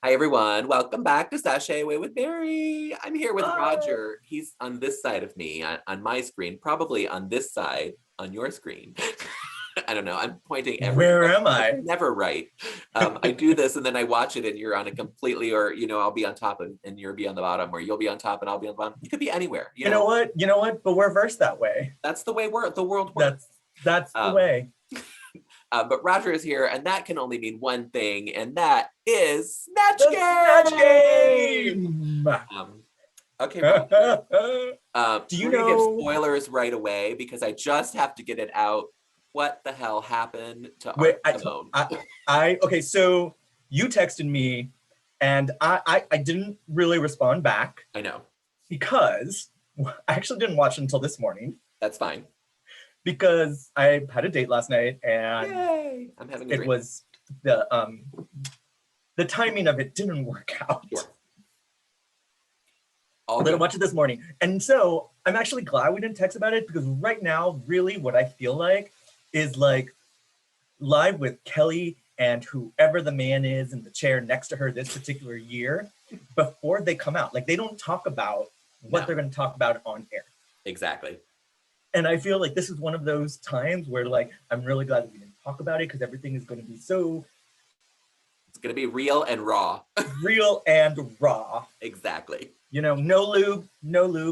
Hi everyone, welcome back to Sashay Away with Barry. I'm here with Hi. Roger. He's on this side of me, on my screen, probably on this side, on your screen. I don't know, I'm pointing everywhere. Where am I? Never right. I do this and then I watch it and you're on a completely, or, I'll be on top and you'll be on the bottom, or you'll be on top and I'll be on the bottom. You could be anywhere. You know what? But we're versed that way. That's the way the world works. That's the way. But Roger is here, and that can only mean one thing, and that is Snatch The Game! Snatch Game! Okay, Roger. Do you we're gonna give know- spoilers right away because I just have to get it out. What the hell happened to Wait, Simone? Okay, so you texted me, and I didn't really respond back I know. because I actually didn't watch until this morning That's fine. because I had a date last night, and Yay! I'm having a it drink. was the timing of it didn't work out. Sure. I'm gonna watch it this morning. And so I'm actually glad we didn't text about it because right now, really what I feel like is like live with Kelly and whoever the man is in the chair next to her this particular year before they come out. Like they don't talk about what they're gonna talk about on air. Exactly. And I feel like this is one of those times where like, I'm really glad that we didn't talk about it because everything is gonna be so It's gonna be real and raw. real and raw. Exactly. No lube,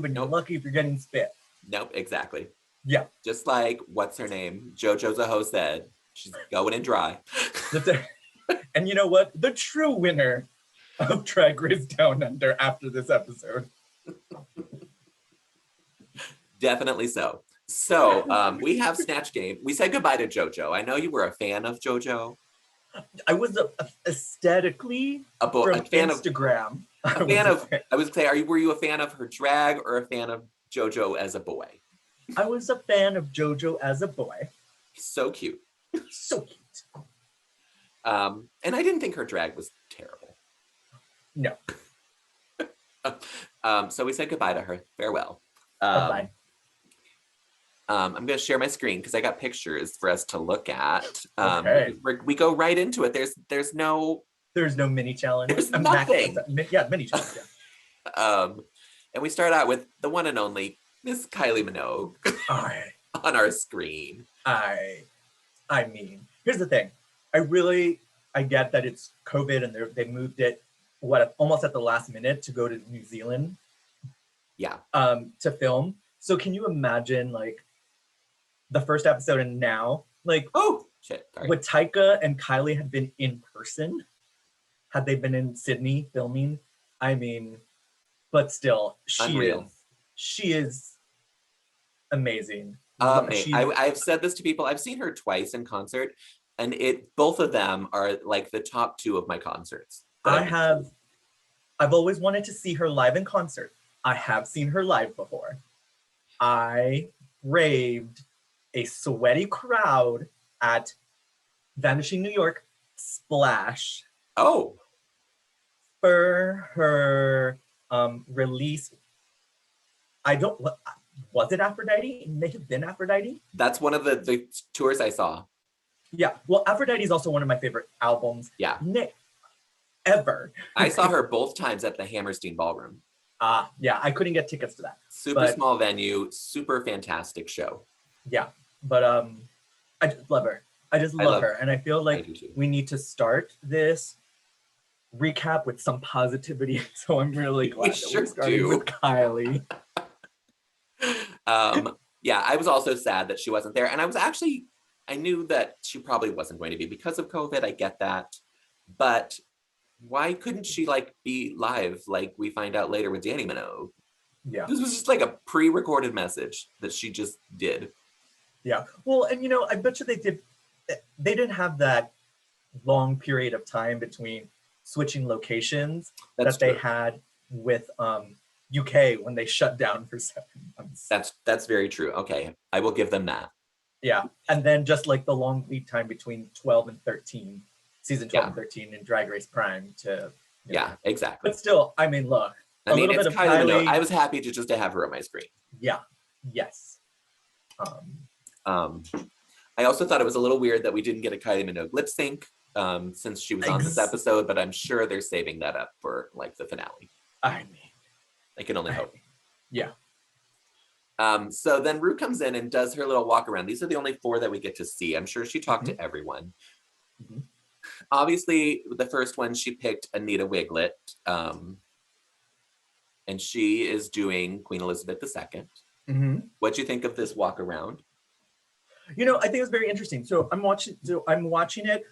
and you're lucky if you're getting spit. Nope, exactly. Yeah. Just like, what's her name? JoJo Zaho said, she's going in dry. And you know what? The true winner of Drag Race Down Under after this episode. Definitely so. So we have Snatch Game. We said goodbye to JoJo. I know you were a fan of JoJo. I was aesthetically A fan Instagram. I would say, were you a fan of her drag or a fan of JoJo as a boy? I was a fan of JoJo as a boy. So cute. So cute. And I didn't think her drag was terrible. No. So we said goodbye to her. Farewell. Bye-bye. I'm going to share my screen because I got pictures for us to look at. Okay. We go right into it. There's no mini challenge. There's nothing. Mini challenge. Yeah. And we start out with the one and only Miss Kylie Minogue on our screen. I mean, here's the thing. I get that it's COVID and they moved it almost at the last minute to go to New Zealand. Yeah. To film. So can you imagine like the first episode and now, like, oh shit, sorry. Would Taika and Kylie had been in person, had they been in Sydney filming? I mean, but still, she is amazing. I've said this to people. I've seen her twice in concert, and both of them are like the top two of my concerts. I've always wanted to see her live in concert. I have seen her live before. I raved a sweaty crowd at Vanishing New York Splash. Oh. For her release. Was it Aphrodite? It may have been Aphrodite. That's one of the tours I saw. Yeah, well, Aphrodite is also one of my favorite albums. Yeah. Ever. I saw her both times at the Hammerstein Ballroom. Yeah, I couldn't get tickets to that. Super small venue, super fantastic show. Yeah, but I just love her. I love her, and I feel like we need to start this recap with some positivity. So I'm really glad that we're starting with Kylie. Yeah, I was also sad that she wasn't there, and I knew that she probably wasn't going to be because of COVID. I get that, but why couldn't she like be live like we find out later with Danny Minogue? Yeah, this was just like a pre-recorded message that she just did. Yeah, well, and I bet you they didn't have that long period of time between switching locations that they had with UK when they shut down for 7 months. That's very true. Okay, I will give them that. Yeah, and then just like the long lead time between 12 and 13, season 12 and 13 in Drag Race Prime to yeah, exactly. But still, I mean, look, it's Kylie Minogue. I was happy to have her on my screen. Yeah. Yes. I also thought it was a little weird that we didn't get a Kylie Minogue lip sync. since she was on this episode, but I'm sure they're saving that up for like the finale. I mean, I can only hope. Yeah. So then Rue comes in and does her little walk around. These are the only 4 that we get to see. I'm sure she talked to everyone. Obviously, the first one, she picked Anita Wiglet. And she is doing Queen Elizabeth II. What do you think of this walk around? You know, I think it's very interesting. So I'm watching it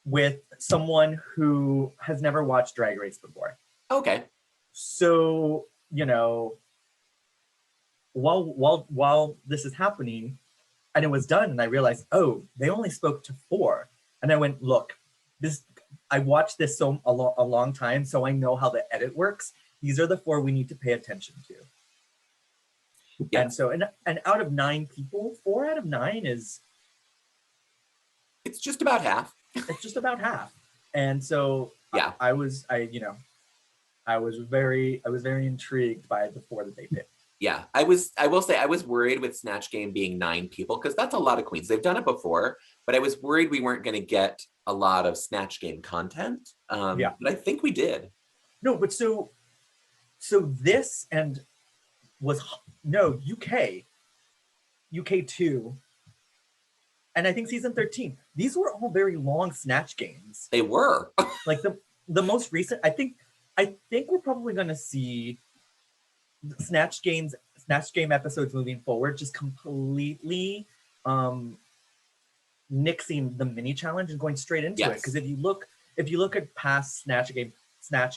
with someone who has never watched Drag Race before. Okay. So, you know, while this is happening, and it was done, and I realized, oh, they only spoke to 4. And I went, look, I watched this a long time, so I know how the edit works. These are the 4 we need to pay attention to. Yeah. And so, and out of 9 people, 4 out of 9 is... It's just about half. It's just about half. And so yeah, I was very intrigued by the 4 that they picked. Yeah, I will say I was worried with Snatch Game being 9 people, because that's a lot of queens. They've done it before, but I was worried we weren't going to get a lot of Snatch Game content. Yeah. But I think we did. No, but so this and was UK 2, and I think season 13. These were all very long Snatch Games. They were. Like the most recent. I think we're probably going to see Snatch Game episodes moving forward just completely nixing the mini challenge and going straight into it. Because if you look at past Snatch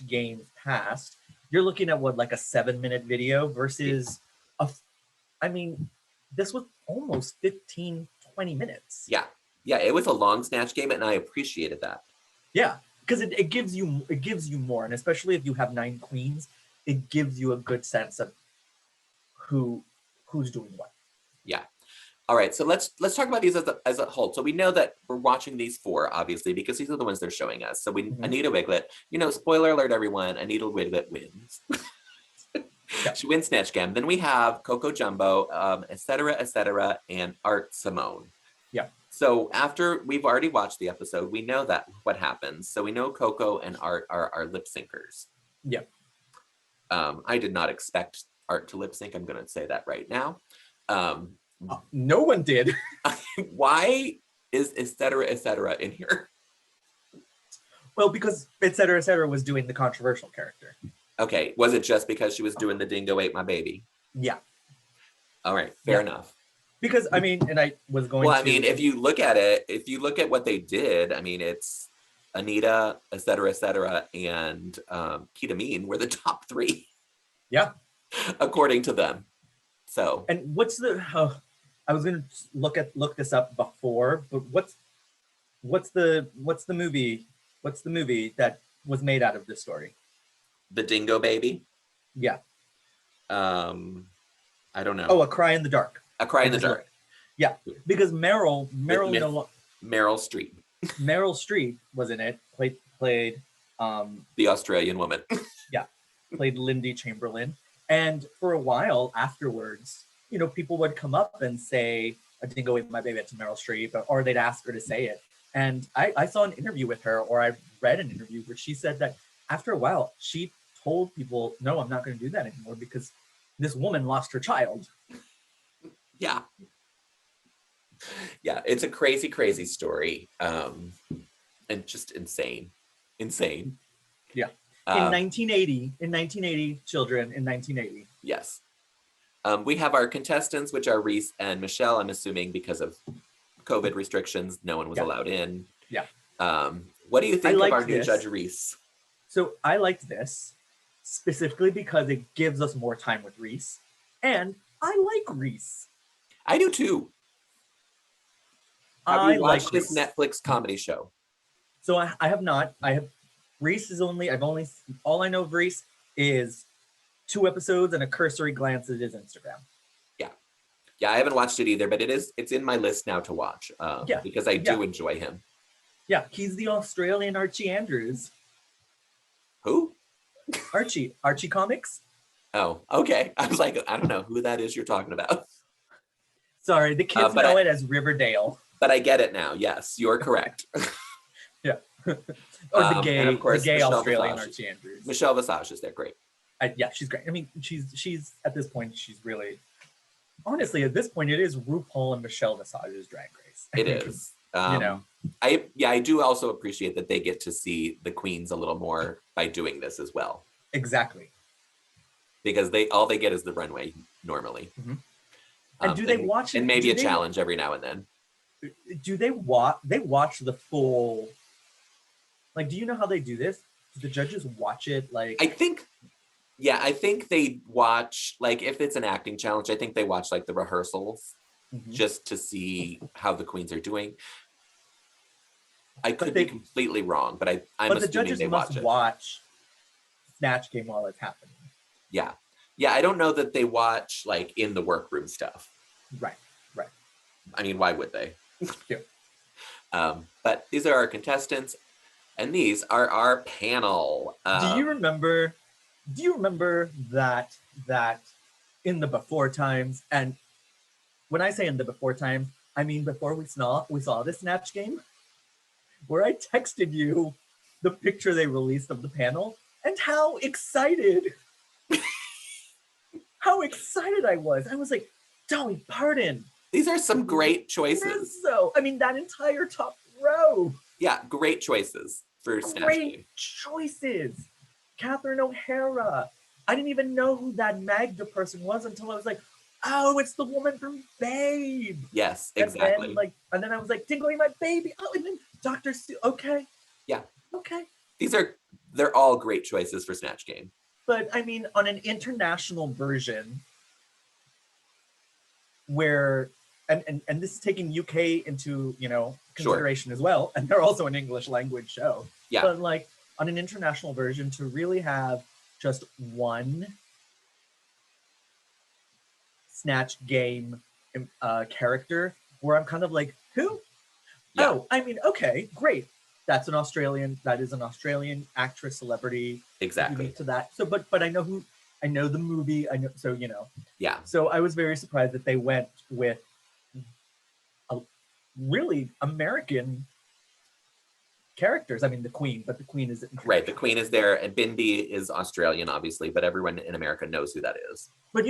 Games past, you're looking at what, like a 7-minute video versus this was almost 15-20 minutes. Yeah, it was a long Snatch Game, and I appreciated that. Yeah, because it gives you more, and especially if you have 9 queens, it gives you a good sense of who's doing what. Yeah. All right, so let's talk about these as a whole. So we know that we're watching these 4, obviously, because these are the ones they're showing us. So Anita Wiglet, spoiler alert, everyone, Anita Wiglet wins. Yeah. She wins Snatch Game. Then we have Coco Jumbo, et cetera, and Art Simone. Yeah. So after we've already watched the episode, we know that what happens. So we know Coco and Art are lip syncers. Yeah. I did not expect Art to lip sync. I'm going to say that right now. No one did. Why is et cetera in here? Well, because et cetera was doing the controversial character. Okay. Was it just because she was doing the Dingo Ate My Baby? Yeah. All right. Fair enough. Because, and I was going to... if you look at what they did, it's Anita, et cetera, and Ketamine were the top 3. Yeah. According to them. So. And what's the... I was going to look this up before, but what's the movie that was made out of this story? The Dingo Baby? Yeah. I don't know. Oh, A Cry in the Dark. A Cry in the Dark. Yeah, because Meryl Streep. Meryl Streep was in it. Played the Australian woman. Yeah, played Lindy Chamberlain, and for a while afterwards, people would come up and say, "I didn't go with my baby to Meryl Streep," or they'd ask her to say it. And I saw an interview with her, or I read an interview where she said that after a while, she told people, "No, I'm not going to do that anymore because this woman lost her child." Yeah. Yeah, it's a crazy, crazy story. And just insane. Yeah. In 1980, children, in 1980. Yes. We have our contestants, which are Reese and Michelle. I'm assuming because of COVID restrictions, no one was allowed in. Yeah. What do you think of our new judge, Reese? So I liked this specifically because it gives us more time with Reese. And I like Reese. I do too. Have you watched this Netflix comedy show? So I have not. All I know of Reese is 2 episodes and a cursory glance at his Instagram. Yeah, I haven't watched it either, but it's in my list now to watch because I do enjoy him. Yeah, he's the Australian Archie Andrews. Who? Archie Comics. Oh, okay. I was like, I don't know who that is you're talking about. Sorry, the kids know it as Riverdale. But I get it now. Yes, you're correct. Yeah. Or And of course, the gay Michelle Australian Visage. Archie Andrews. Michelle Visage is there, great. Yeah, she's great. I mean, she's at this point, she's really, honestly, at this point, it is RuPaul and Michelle Visage's Drag Race. It is. You know. I do also appreciate that they get to see the queens a little more by doing this as well. Exactly. Because all they get is the runway normally. Mm-hmm. And do they watch it? And maybe a challenge every now and then. Do they watch the full, like, do you know how they do this? Do the judges watch it? Like, I think they watch, like, if it's an acting challenge, I think they watch like the rehearsals just to see how the queens are doing. I could be completely wrong, but I'm assuming the judges must watch Snatch Game while it's happening. Yeah. Yeah, I don't know that they watch like in the workroom stuff. Right. I mean, why would they? Yeah. But these are our contestants, and these are our panel. Do you remember that in the before times, and when I say in the before times, I mean before we saw the Snatch Game, where I texted you the picture they released of the panel and how excited I was. I was like, Dolly Parton. These are some great choices. So, I mean, that entire top row. Yeah, great choices for Snatch Game. Great choices. Catherine O'Hara. I didn't even know who that Magda person was until I was like, oh, it's the woman from Babe. Yes, exactly. And then I was like, Tingly, my baby. Oh, and then Dr. Seuss. Okay. Yeah. Okay. They're all great choices for Snatch Game. But I mean, on an international version, where and this is taking UK into consideration as well, and they're also an English language show. Yeah. But like on an international version, to really have just one Snatch Game character, where I'm kind of like, who? Yeah. Oh, I mean, okay, great. That is an Australian actress, celebrity. Exactly. Unique to that. So, but I know the movie. Yeah. So I was very surprised that they went with a really American characters. I mean, the Queen, but the Queen is right. The Queen is there, and Bindi is Australian, obviously, but everyone in America knows who that is. But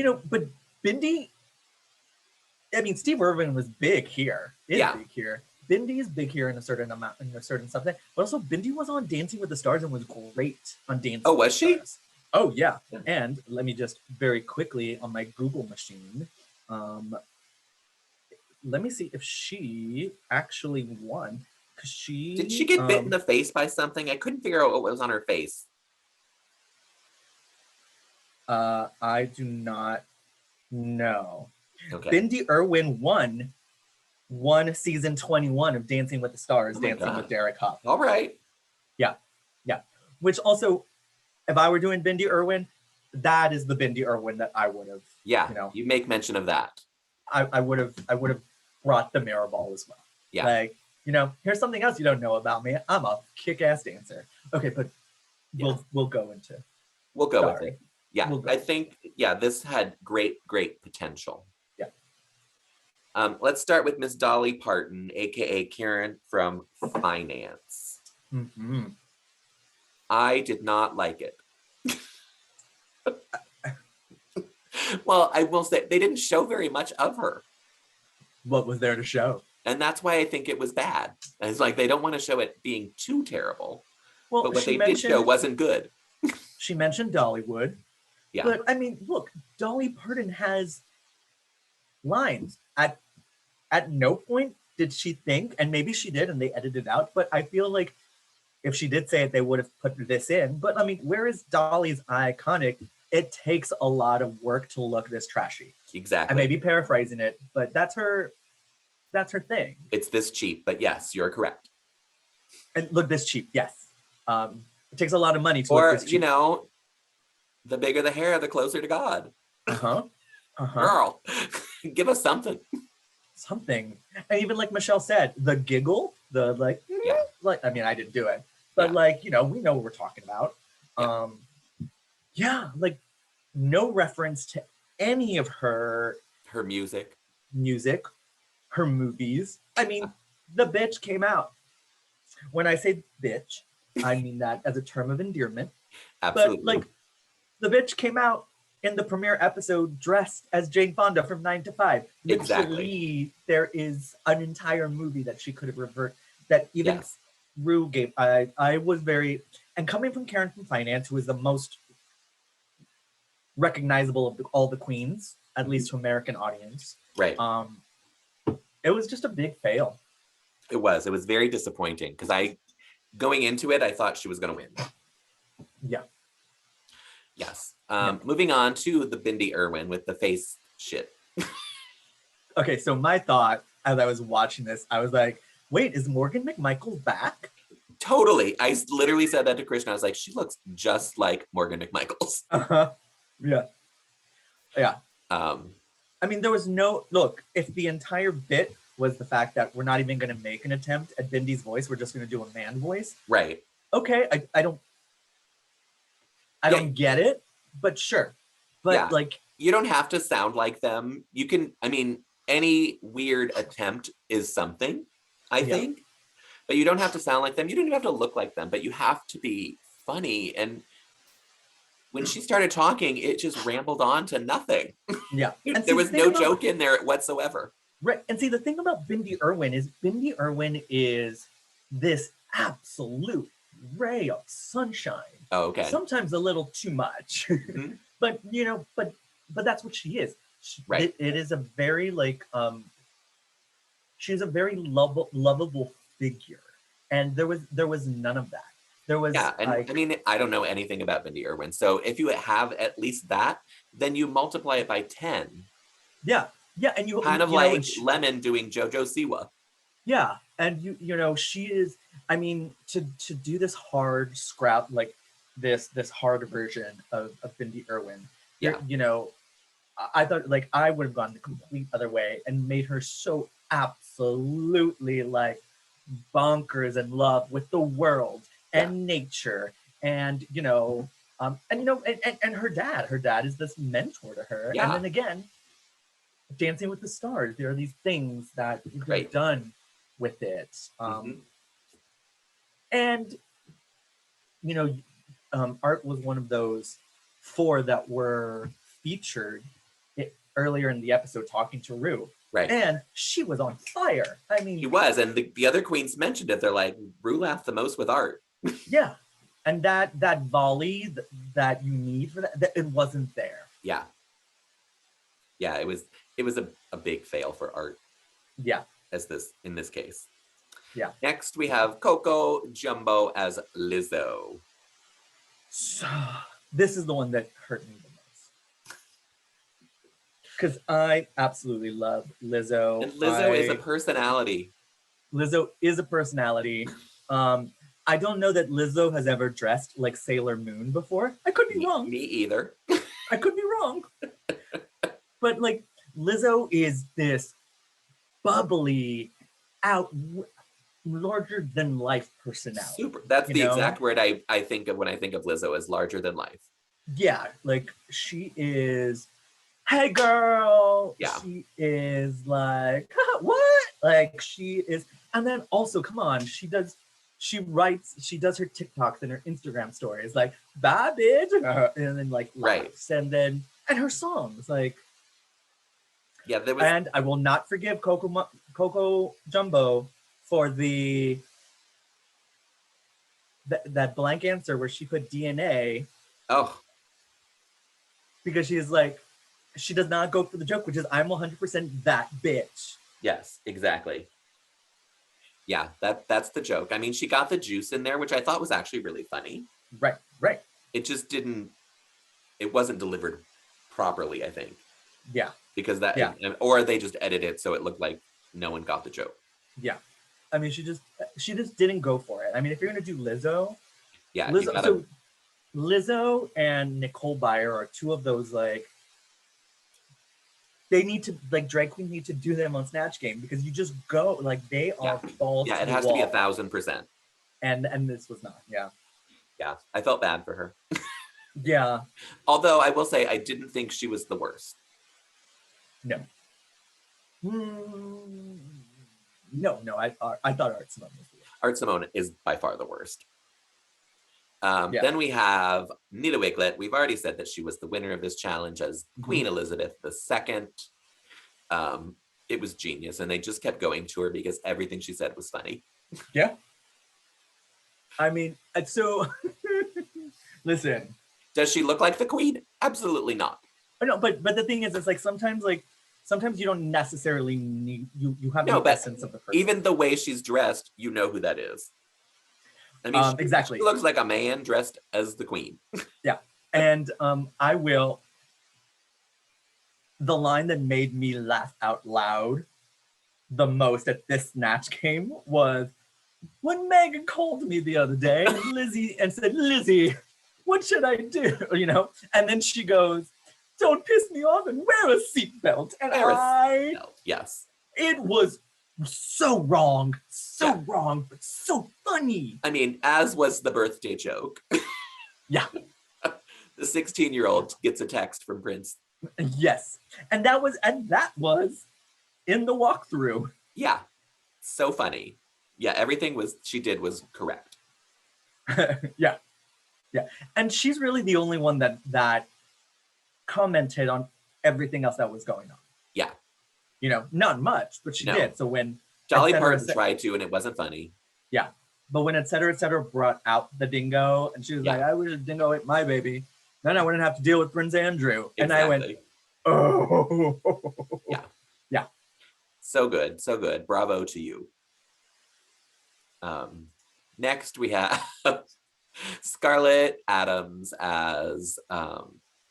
Bindi. I mean, Steve Irwin was big here. Big here. Bindi is big here in a certain something. But also, Bindi was on Dancing with the Stars and was great on Dancing. Oh, was she? Stars. Oh, yeah. And let me just very quickly on my Google machine, let me see if she actually won. Did she get bit in the face by something? I couldn't figure out what was on her face. I do not know. Okay. Bindi Irwin won season 21 of Dancing with the Stars, Dancing with Derek Hough. All right. Yeah. Which also, if I were doing Bindi Irwin, that is the Bindi Irwin that I would have. Yeah. You make mention of that. I would have brought the mirror ball as well. Yeah. Like, here's something else you don't know about me. I'm a kick-ass dancer. Okay, but we'll go into. We'll go with it. Yeah. I think this had great potential. Let's start with Miss Dolly Parton, aka Karen from Finance. Mm-hmm. I did not like it. Well, I will say they didn't show very much of her. What was there to show? And that's why I think it was bad. It's like they don't want to show it being too terrible. Well, but what they did show wasn't good. She mentioned Dollywood. Yeah. But I mean, look, Dolly Parton has lines. At no point did she think, and maybe she did and they edited it out, but I feel like if she did say it, they would have put this in. But I mean, where is Dolly's iconic? It takes a lot of work to look this trashy. Exactly. I may be paraphrasing it, but that's her thing. It's this cheap, but yes, you're correct. And look this cheap, yes. It takes a lot of money to look this cheap. The bigger the hair, the closer to God. Girl, give us something. Something. And even like Michelle said, the giggle, the like, I mean, I didn't do it, but we know what we're talking about. Like no reference to any of her music, her movies. I mean, the bitch came out When I say bitch, I mean that as a term of endearment. Absolutely. But like, the bitch came out in the premiere episode dressed as Jane Fonda from 9 to 5. Exactly. Literally, there is an entire movie that she could have reversed. That even Yes. Rue gave. I was very, and coming from Karen from Finance, who is the most recognizable of all the queens, at least to American audience. Right. It was just a big fail. It was very disappointing because going into it, I thought she was going to win. Yeah. Yes. Moving on to the Bindi Irwin with the face shit. Okay, so my thought as I was watching this, I was like, wait, is Morgan McMichael back? Totally. I literally said that to Krishna. I was like, she looks just like Morgan McMichaels. Uh-huh. Yeah. Yeah. I mean, there was no, look, if the entire bit was the fact that we're not even going to make an attempt at Bindi's voice, we're just going to do a man voice. Right. Okay, I don't get it, but sure. But like, you don't have to sound like them. You can, I mean, any weird attempt is something, I think. But you don't have to sound like them. You don't even have to look like them, but you have to be funny. And when she started talking, it just rambled on to nothing. Yeah. And there was no joke in there whatsoever. Right. And see, the thing about Bindi Irwin is this absolute ray of sunshine. Oh, okay. Sometimes a little too much. Mm-hmm. But, you know, but that's what she is. Right. It is a very, like, she's a very lovable figure. And there was none of that. There was, and I mean, I don't know anything about Bindi Irwin. So if you have at least that, then you multiply it by 10. Yeah. Yeah. And you kind of like Lemon doing JoJo Siwa. Yeah. And you know, she is, I mean, to do this hard scrap, like this hard version of Bindi Irwin, you know, I thought like I would have gone the complete other way and made her so absolutely like bonkers in love with the world and nature and you know and her dad is this mentor to her. And then again, Dancing with the Stars, there are these things that you've done with it. And you know, Art was one of those 4 that were featured earlier in the episode talking to Rue. Right. And she was on fire. I mean, she was, and the other queens mentioned it. They're like, Rue laughed the most with Art. Yeah. And that volley that you need for that, it wasn't there. Yeah. Yeah, it was a big fail for Art. Yeah. In this case. Yeah. Next we have Coco Jumbo as Lizzo. So, this is the one that hurt me the most. Because I absolutely love Lizzo. And Lizzo is a personality. Lizzo is a personality. I don't know that Lizzo has ever dressed like Sailor Moon before. I could be wrong. Me either. I could be wrong. But like Lizzo is this bubbly, larger than life personality. Super. That's the exact word I think of when I think of Lizzo, as larger than life. Yeah, like she is, hey girl. Yeah. She is like, what? Like she is, and then also, come on, she does her TikToks and her Instagram stories, like, bye bitch, and then like laughs, and her songs, like. Yeah, there was. And I will not forgive Coco Jumbo for that blank answer where she put DNA. Oh. Because she is like, she does not go for the joke, which is I'm 100% that bitch. Yes, exactly. Yeah, that's the joke. I mean, she got the juice in there, which I thought was actually really funny. Right. It just it wasn't delivered properly, I think. Yeah. Because or they just edited it so it looked like no one got the joke. Yeah. I mean, she just didn't go for it. I mean, if you're going to do Lizzo. Yeah. Lizzo and Nicole Byer are 2 of those, like, they need to, like, drag queens need to do them on Snatch Game because you just go, like, they are balls. Yeah, it has to be 1,000%. And this was not. Yeah. Yeah, I felt bad for her. Yeah. Although I will say I didn't think she was the worst. No. No, I thought Art Smut was the worst. Art Simone is by far the worst. Yeah. Then we have Nita Wiglet. We've already said that she was the winner of this challenge as Queen Elizabeth II. It was genius, and they just kept going to her because everything she said was funny. Yeah. I mean, so listen. Does she look like the Queen? Absolutely not. No, but the thing is, it's like sometimes you don't necessarily need you have the essence of the person. Even the way she's dressed, you know who that is. I mean, exactly. She looks like a man dressed as the Queen. Yeah, and the line that made me laugh out loud the most at this Snatch Game was when Megan called me the other day and said, Lizzie, what should I do? You know, and then she goes, don't piss me off and wear a seatbelt. And yes, it was so wrong, but so funny. I mean, as was the birthday joke. Yeah. The 16-year-old gets a text from Prince. Yes. And that was in the walkthrough. Yeah. So funny. Yeah, everything she did was correct. Yeah. Yeah. And she's really the only one that commented on everything else that was going on. Yeah. You know, not much, but she did. So when Dolly Parton tried to, and it wasn't funny. Yeah. But when et cetera, brought out the dingo, and she was like, I wish a dingo ate my baby. Then I wouldn't have to deal with Prince Andrew. Exactly. And I went, oh. Yeah. Yeah. So good. So good. Bravo to you. Next we have Scarlett Adams as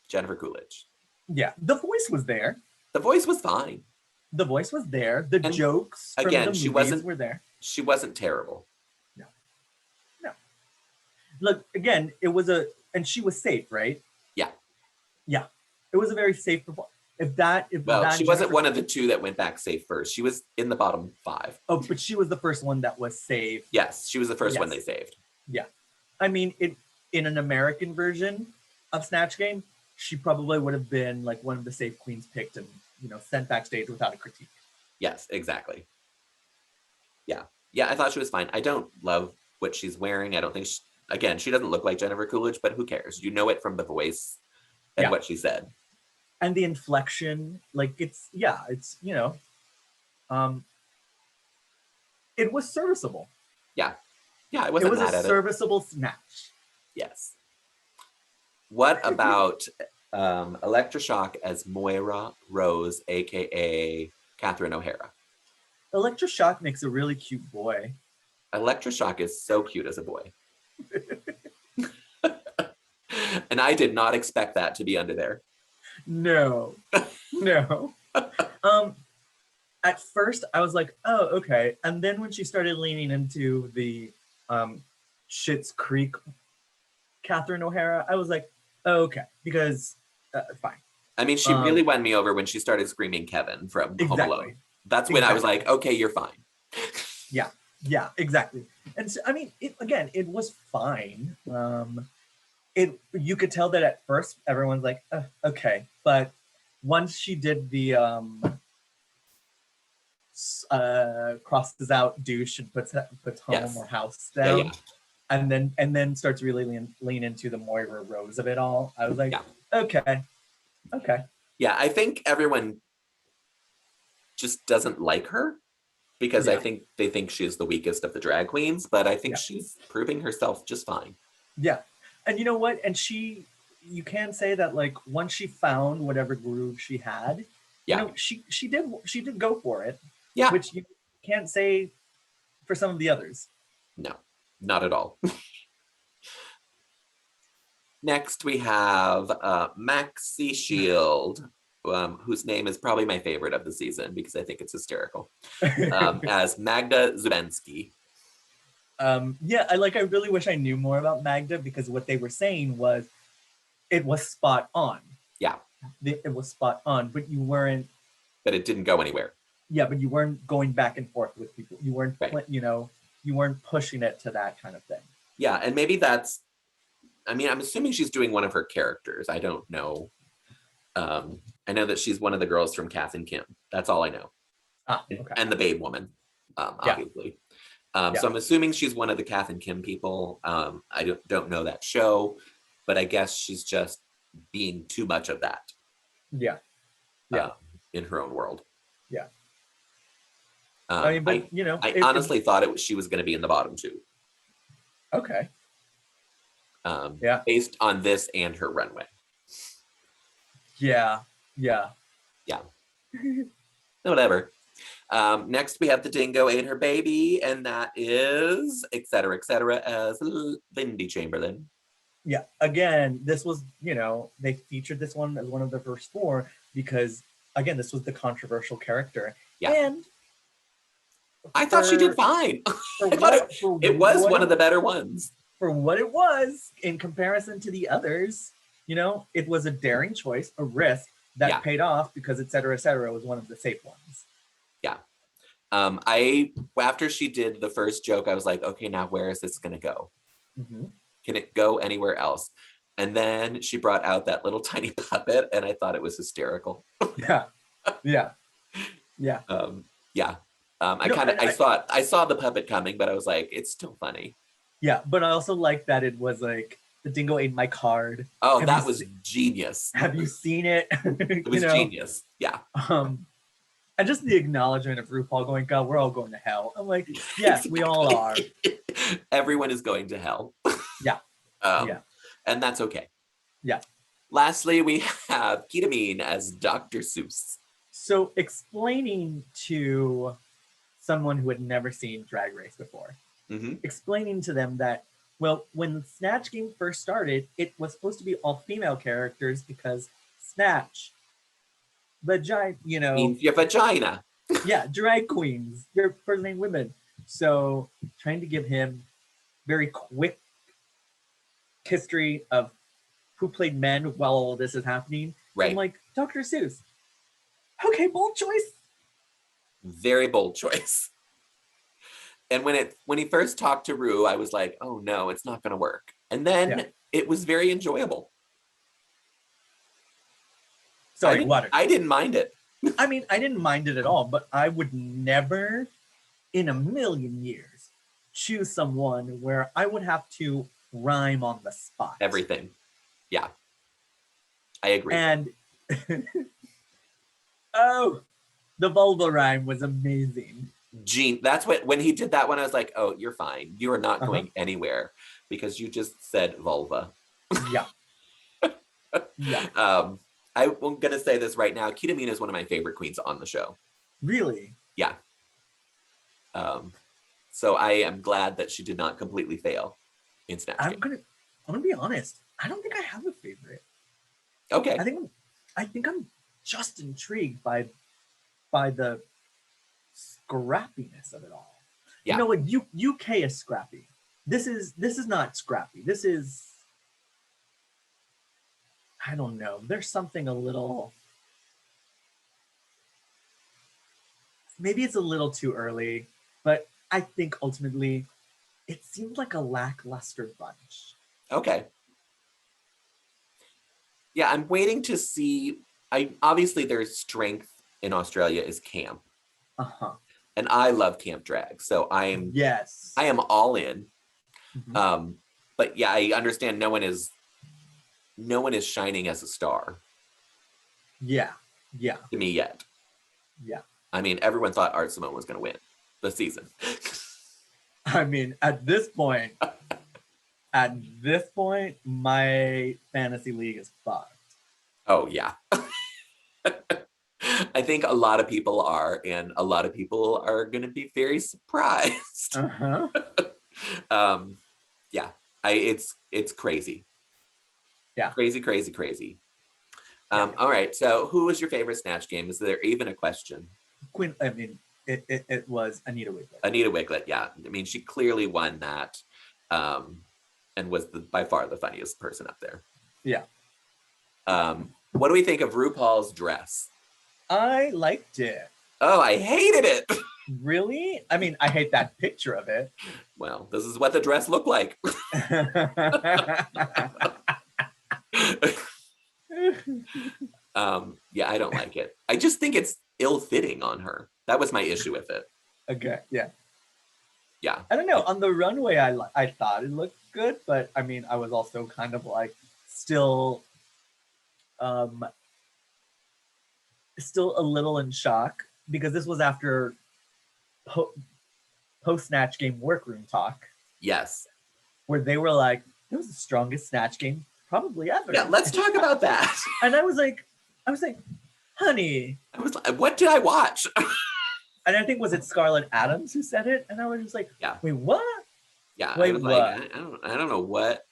Jennifer Coolidge. Yeah. The voice was there. The voice was fine. The voice was there. The jokes from the movies were there. She wasn't terrible. No. Look, again, and she was safe, right? Yeah. Yeah. It was a very safe performance. She wasn't one of the two that went back safe first. She was in the bottom 5. Oh, but she was the first one that was saved. Yes, she was the first one they saved. Yeah. I mean, in an American version of Snatch Game, she probably would have been like one of the safe queens picked and, you know, sent backstage without a critique. Yes, exactly. Yeah. Yeah, I thought she was fine. I don't love what she's wearing. I don't think, she doesn't look like Jennifer Coolidge, but who cares? You know it from the voice and what she said. And the inflection, like it's, you know, it was serviceable. Yeah. Yeah, I wasn't mad at it. It was a serviceable snatch. Yes. What about Electroshock as Moira Rose, aka Catherine O'Hara? Electroshock makes a really cute boy. Electroshock is so cute as a boy. And I did not expect that to be under there. No. At first I was like, oh, okay. And then when she started leaning into the Schitt's Creek Catherine O'Hara, I was like, oh, okay, because fine. I mean, she really won me over when she started screaming Kevin from Home Alone. That's when I was like, okay, you're fine. Yeah, exactly. And so, I mean, it was fine. You could tell that at first everyone's like, okay. But once she did the crosses out douche and puts home or house down, and then starts really lean into the Moira Rose of it all, I was like, okay. Yeah, I think everyone just doesn't like her because I think they think she's the weakest of the drag queens, but I think she's proving herself just fine. Yeah. And you know what? And you can say that like once she found whatever groove she had, you know, she did go for it. Yeah. Which you can't say for some of the others. No, not at all. Next we have Maxi Shield, whose name is probably my favorite of the season because I think it's hysterical, as Magda Zubensky. I really wish I knew more about Magda because what they were saying was it was spot on. Yeah. It was spot on, but you weren't. But it didn't go anywhere. Yeah, but you weren't going back and forth with people. You weren't, you weren't pushing it to that kind of thing. Yeah, and maybe that's, I'm assuming she's doing one of her characters. I don't know. I know that she's one of the girls from Kath and Kim. That's all I know. Okay. And the Babe Woman, obviously. So I'm assuming she's one of the Kath and Kim people. I don't know that show, but I guess she's just being too much of that. Yeah. In her own world. Yeah. I honestly thought she was going to be in the bottom two. Okay. Based on this and her runway. Yeah. Whatever. Next, we have the dingo ate her baby, and that is etc. as Lindy Chamberlain. Yeah. Again, this was, they featured this one as one of the first four because, again, this was the controversial character. Yeah. And I thought she did fine. It was one of the better ones. For what it was, in comparison to the others, it was a daring choice, a risk that paid off because etc. was one of the safe ones. Yeah. After she did the first joke, I was like, okay, now where is this going to go? Mm-hmm. Can it go anywhere else? And then she brought out that little tiny puppet, and I thought it was hysterical. Yeah. I saw the puppet coming, but I was like, it's still funny. Yeah, but I also like that it was like the dingo ate my card. Oh, that was genius. Have you seen it? It was genius. Yeah. And just the acknowledgement of RuPaul going, God, we're all going to hell. I'm like, yes, we all are. Everyone is going to hell. Yeah. And that's okay. Yeah. Lastly, we have Ketamine as Dr. Seuss. So explaining to someone who had never seen Drag Race before, explaining to them that, well, when the Snatch Game first started, it was supposed to be all female characters because Snatch, vagina, means your vagina. Yeah, drag queens, your first name women. So trying to give him very quick history of who played men while all this is happening. Right. I'm like, Dr. Seuss. Okay, bold choice. Very bold choice. And when he first talked to Ru, I was like, oh no, it's not going to work. And then it was very enjoyable. Sorry, I didn't mind it. I mean, I didn't mind it at all, but I would never in a million years choose someone where I would have to rhyme on the spot. Everything. Yeah. I agree. And oh, the vulva rhyme was amazing. Gene, that's when he did that one, I was like, oh, you're fine. You are not going anywhere because you just said vulva. Yeah. Yeah. I'm going to say this right now. Ketamine is one of my favorite queens on the show. Really? Yeah. So I am glad that she did not completely fail in Snatch Game. I'm gonna be honest. I don't think I have a favorite. Okay. I think I'm just intrigued by the scrappiness of it all. Yeah. You know what? UK is scrappy. This is not scrappy. This is, I don't know. There's something a little, maybe it's a little too early, but I think ultimately it seemed like a lackluster bunch. Okay. Yeah, I'm waiting to see. Obviously their strength in Australia is camp. And I love camp drag, so I am all in. But yeah, I understand no one is shining as a star. Yeah. To me yet. Yeah. I mean, everyone thought Art Simone was going to win the season. I mean, at this point, my fantasy league is fucked. Oh yeah. I think a lot of people are, and a lot of people are going to be very surprised. Yeah, it's crazy. Yeah, crazy. All right. So, who was your favorite Snatch Game? Is there even a question? Quinn. I mean, it was Anita Wiglet. Anita Wiglet. Yeah. I mean, she clearly won that, and was by far the funniest person up there. Yeah. What do we think of RuPaul's dress? I liked it. Oh, I hated it. Really? I mean, I hate that picture of it. Well, this is what the dress looked like. Yeah, I don't like it. I just think it's ill-fitting on her. That was my issue with it. Okay, yeah. Yeah. I don't know. On the runway, I thought it looked good, but I mean, I was also kind of like still a little in shock because this was after post Snatch Game workroom talk. Yes. Where they were like, it was the strongest Snatch Game probably ever. Yeah, let's talk about that. And I was like, honey. I was like, what did I watch? And I think was it Scarlett Adams who said it? And I was just like, yeah. Wait, what? Yeah, Wait, I was what? like, I don't know what.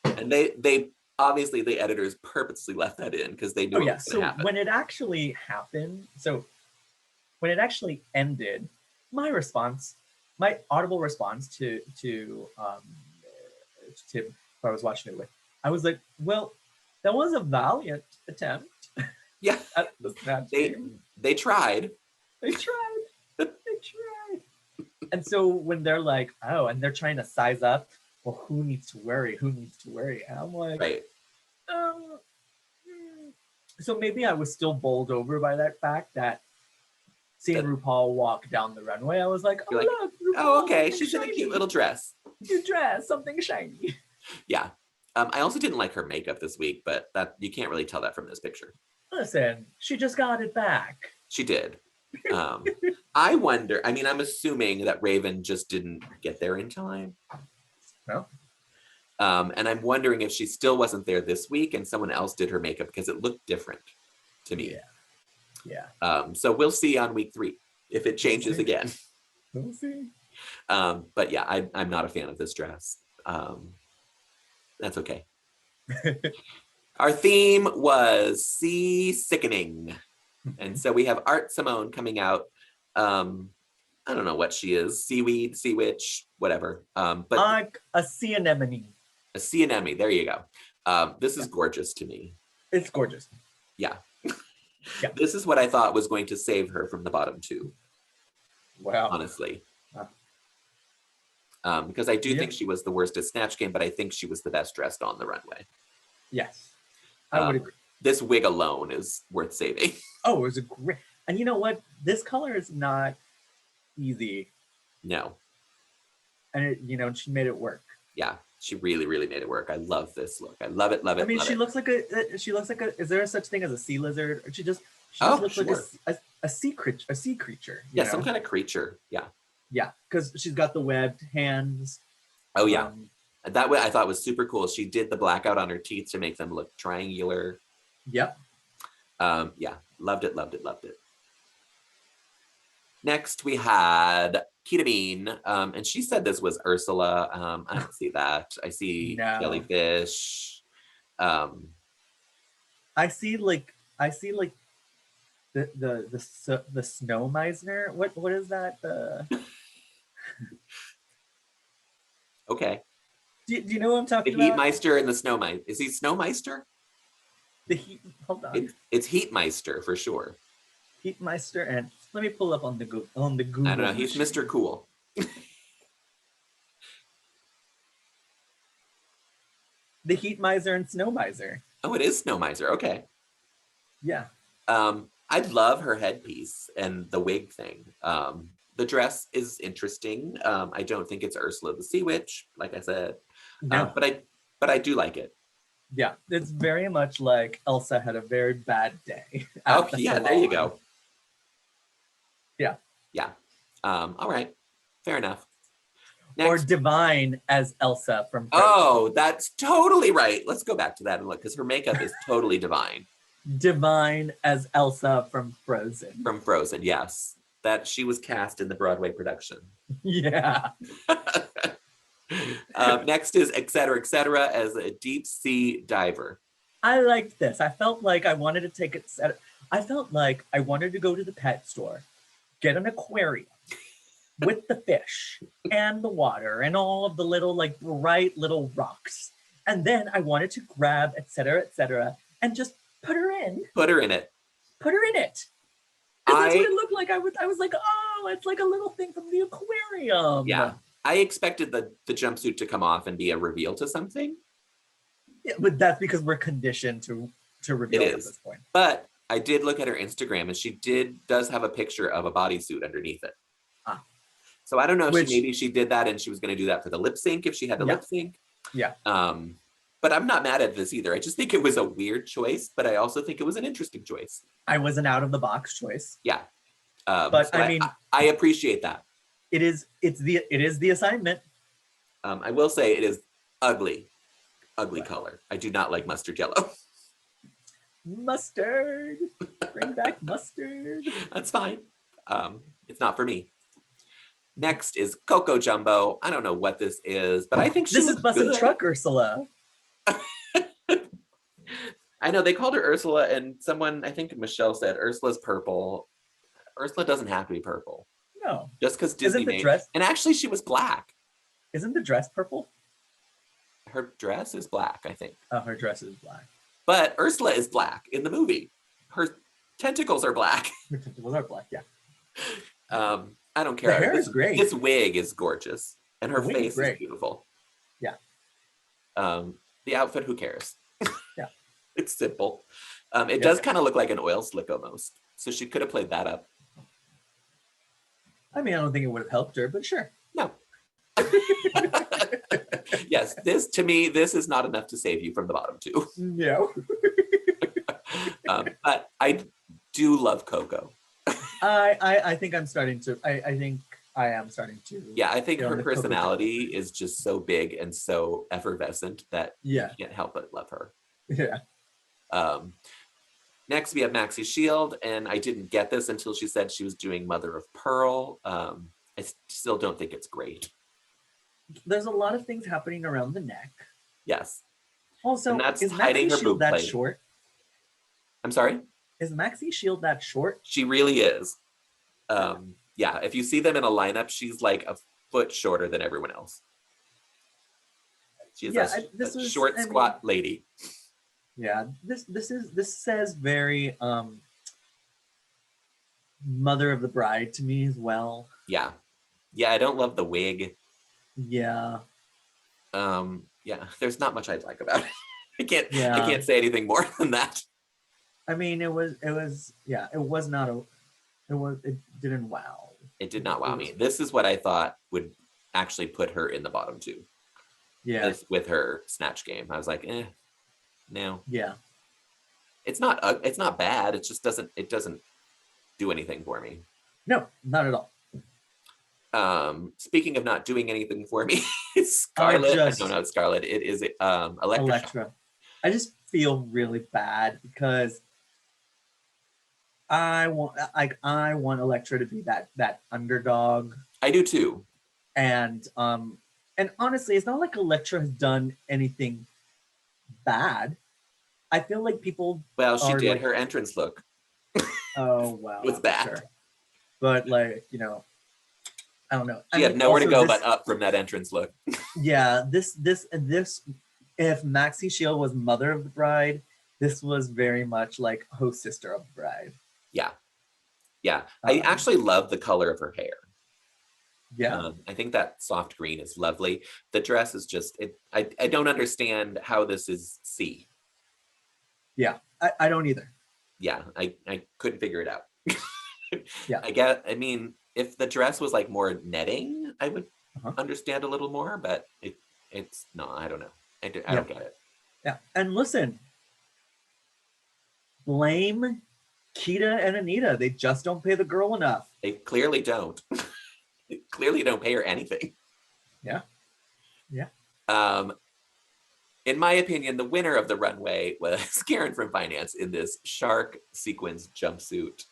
And they obviously the editors purposely left that in because they knew it was going to happen. When it actually happened, when it actually ended, my audible response to Tim, who I was watching it with, I was like, well, that was a valiant attempt. Yeah. At the Snatch Game. They tried. They tried. They tried. And so when they're like, oh, and they're trying to size up, well, who needs to worry? Who needs to worry? And I'm like, right. So maybe I was still bowled over by that fact that seeing RuPaul walk down the runway, I was like, oh, like, look, RuPaul, oh, okay, she's in a cute little dress. Cute dress, something shiny. Yeah. I also didn't like her makeup this week, but that you can't really tell that from this picture. Listen, she just got it back. She did. I wonder, I mean, I'm assuming that Raven just didn't get there in time. No. And I'm wondering if she still wasn't there this week and someone else did her makeup because it looked different to me. Yeah. So we'll see on week 3 if it changes again. We'll see. But yeah, I'm not a fan of this dress. That's okay. Our theme was sea sickening. And so we have Art Simone coming out. I don't know what she is. Seaweed, sea witch, whatever. But a sea anemone. A sea anemone. There you go. This is gorgeous to me. It's gorgeous. Yeah. Yeah. This is what I thought was going to save her from the bottom 2. Wow. Honestly. Because I do think she was the worst at Snatch Game, but I think she was the best dressed on the runway. Yes. I would agree. This wig alone is worth saving. Oh, it was a great, and you know what? This color is not easy. No. And she made it work. Yeah, she really, really made it work. I love this look. I love it, love it. I mean, love she it. looks like is there such thing as a sea lizard? Or she just looks sure. like a sea creature. Yeah, some kind of creature. Yeah. Yeah, because she's got the webbed hands. Oh yeah. That way I thought was super cool. She did the blackout on her teeth to make them look triangular. Yep. Yeah, loved it, loved it, loved it. Next we had Ketamine, and she said this was Ursula. I don't see that. I see jellyfish. I see like the snow Meisner. What is that? Okay. Do you know what I'm talking about? The Heat Meister and the Snow Meister. Is he Snow Meister? Hold on. It's Heat Meister for sure. Heat Meister, and let me pull up on the Google. I don't know. He's Mr. Cool. The Heat Miser and Snow Miser. Oh, it is Snow Miser. Okay. Yeah. I love her headpiece and the wig thing. The dress is interesting. I don't think it's Ursula the Sea Witch, like I said. No. But I do like it. Yeah, it's very much like Elsa had a very bad day. Oh, yeah, there you go. Yeah. Yeah. All right. Fair enough. Next. Or Divine as Elsa from Frozen. Oh, that's totally right. Let's go back to that and look, because her makeup is totally Divine. Divine as Elsa from Frozen. From Frozen, yes. That she was cast in the Broadway production. Yeah. Next is et cetera, as a deep sea diver. I liked this. I felt like I wanted to take it. I felt like I wanted to go to the pet store, get an aquarium with the fish and the water and all of the little like bright little rocks. And then I wanted to grab et cetera, and just put her in. Put her in it. Put her in it. Because that's what it looked like. I was like, oh, it's like a little thing from the aquarium. Yeah. I expected the jumpsuit to come off and be a reveal to something. Yeah, but that's because we're conditioned to reveal it at this point. But I did look at her Instagram, and she does have a picture of a bodysuit underneath it. So I don't know if Which- maybe she did that and she was going to do that for the lip sync if she had to lip sync. Yeah. But I'm not mad at this either. I just think it was a weird choice, but I also think it was an interesting choice. I was an out of the box choice. Yeah. But so I mean, I appreciate that. it is the assignment. I will say it is ugly color. I do not like mustard yellow. Mustard. Bring back mustard. That's fine. It's not for me. Next is Coco Jumbo. I don't know what this is, but I think this is Bus and Truck Ursula. I know they called her Ursula, and someone, I think Michelle said Ursula's purple. Ursula doesn't have to be purple. No. Just because Disney Isn't the made dress? And actually, she was black. Isn't the dress purple? Her dress is black, I think. Oh, her dress is black. But Ursula is black in the movie. Her tentacles are black. Her tentacles are black, yeah. I don't care. The hair is great. This wig is gorgeous, and her The wig face is is beautiful. Yeah. The outfit, who cares? Yeah. It's simple. It does kind of look like an oil slick almost. So she could have played that up. I mean, I don't think it would have helped her, but sure. No. Yes, to me, this is not enough to save you from the bottom two. No. But I do love Coco. I think I'm starting to. I think I am starting to. Yeah, I think get on her the Coco personality is just so big and so effervescent that Yeah. you can't help but love her. Yeah. Next, we have Maxi Shield, and I didn't get this until she said she was doing Mother of Pearl. I still don't think it's great. There's a lot of things happening around the neck. Yes. Also, And that's is hiding her Maxi Shield boob that plate. short? I'm sorry? Is Maxi Shield that short? She really is. Yeah, if you see them in a lineup, she's like a foot shorter than everyone else. She's a short, squat lady. Yeah, this says very Mother of the Bride to me as well. Yeah. Yeah, I don't love the wig. Yeah. Yeah, there's not much I'd like about it. I can't Yeah. say anything more than that. I mean, it didn't wow. It did not wow me. This is what I thought would actually put her in the bottom two. Yeah. With her Snatch Game. I was like, no. Yeah. It's not bad. It just doesn't do anything for me. No, not at all. Speaking of not doing anything for me, it's Scarlett. No, not Scarlett. It is Electra. I just feel really bad because I want Electra to be that underdog. I do too. And honestly, it's not like Electra has done anything bad. I feel like people. Well, she did. Like, her entrance look. Oh wow, was bad. Sure. But like I don't know. She had nowhere to go but up from that entrance look. Yeah, this. If Maxi Shield was Mother of the Bride, this was very much like host sister of the bride. Yeah, yeah. I actually love the color of her hair. Yeah, I think that soft green is lovely. The dress is just I don't understand how this is C. Yeah, I don't either. Yeah, I couldn't figure it out. Yeah, I mean, if the dress was like more netting, I would understand a little more, but it's not. I don't know. I don't get it. Yeah, and listen, blame Kita and Anita. They just don't pay the girl enough. They clearly don't. They clearly don't pay her anything. Yeah. Yeah. In my opinion, the winner of the runway was Karen from Finance in this shark sequins jumpsuit.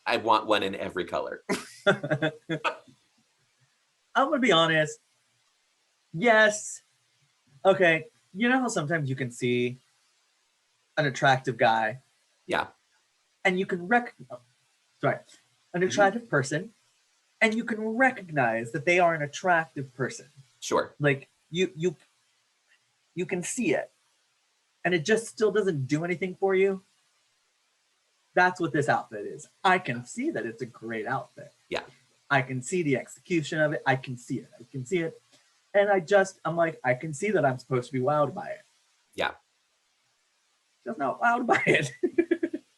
I want one in every color. I'm gonna be honest. Yes. Okay. You know how sometimes you can see an attractive guy. Yeah. And you can an attractive person, and you can recognize that they are an attractive person. Sure. Like you can see it, and it just still doesn't do anything for you. That's what this outfit is. I can see that it's a great outfit. Yeah. I can see the execution of it. I can see it. And I'm like, I can see that I'm supposed to be wowed by it. Yeah. Just not wowed by it.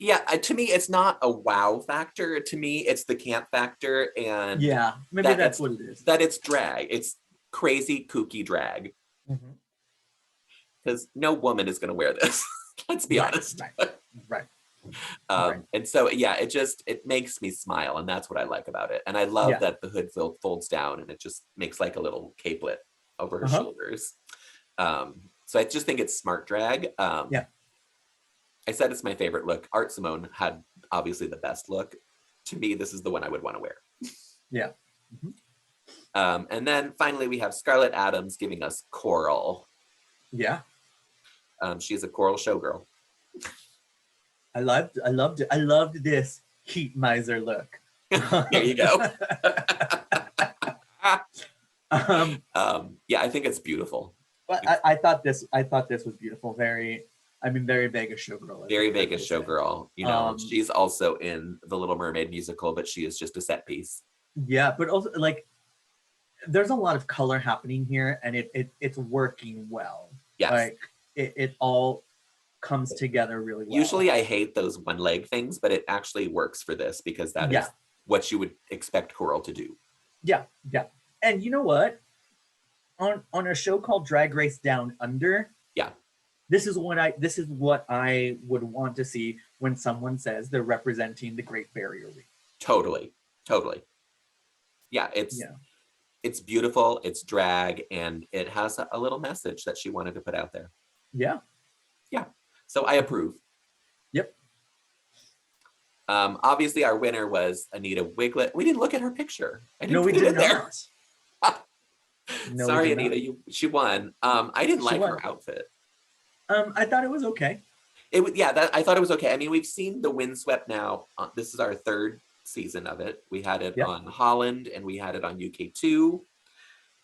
Yeah, to me, it's not a wow factor. To me, it's the camp factor, and Yeah, maybe that's what it is. That it's drag. It's crazy, kooky drag. Because no woman is going to wear this. Let's be honest. Right. And so, yeah, it makes me smile, and that's what I like about it. And I love that the hood folds down, and it just makes like a little capelet over her shoulders. So I just think it's smart drag. I said it's my favorite look. Art Simone had obviously the best look. To me, this is the one I would want to wear. Yeah. And then finally, we have Scarlett Adams giving us Coral. Yeah. She's a Coral showgirl. I loved it. I loved this heat miser look. There you go. Yeah, I think it's beautiful. But I thought this was beautiful. Very Vegas showgirl. Very Vegas showgirl. You know, she's also in the Little Mermaid musical, but she is just a set piece. Yeah, but also like there's a lot of color happening here, and it's working well. Yes. Like it all comes together really well. Usually I hate those one leg things, but it actually works for this because that is what you would expect Coral to do. Yeah. And you know what? On a show called Drag Race Down Under, this is what I would want to see when someone says they're representing the Great Barrier Reef. Totally. Yeah, it's beautiful, it's drag, and it has a little message that she wanted to put out there. Yeah. So I approve. Yep. Obviously, our winner was Anita Wiglet. We didn't look at her picture. We did not. Sorry, Anita, she won. I didn't like her outfit. I thought it was okay. I thought it was okay. I mean, we've seen the Windswept now. This is our third season of it. We had it on Holland and we had it on UK2.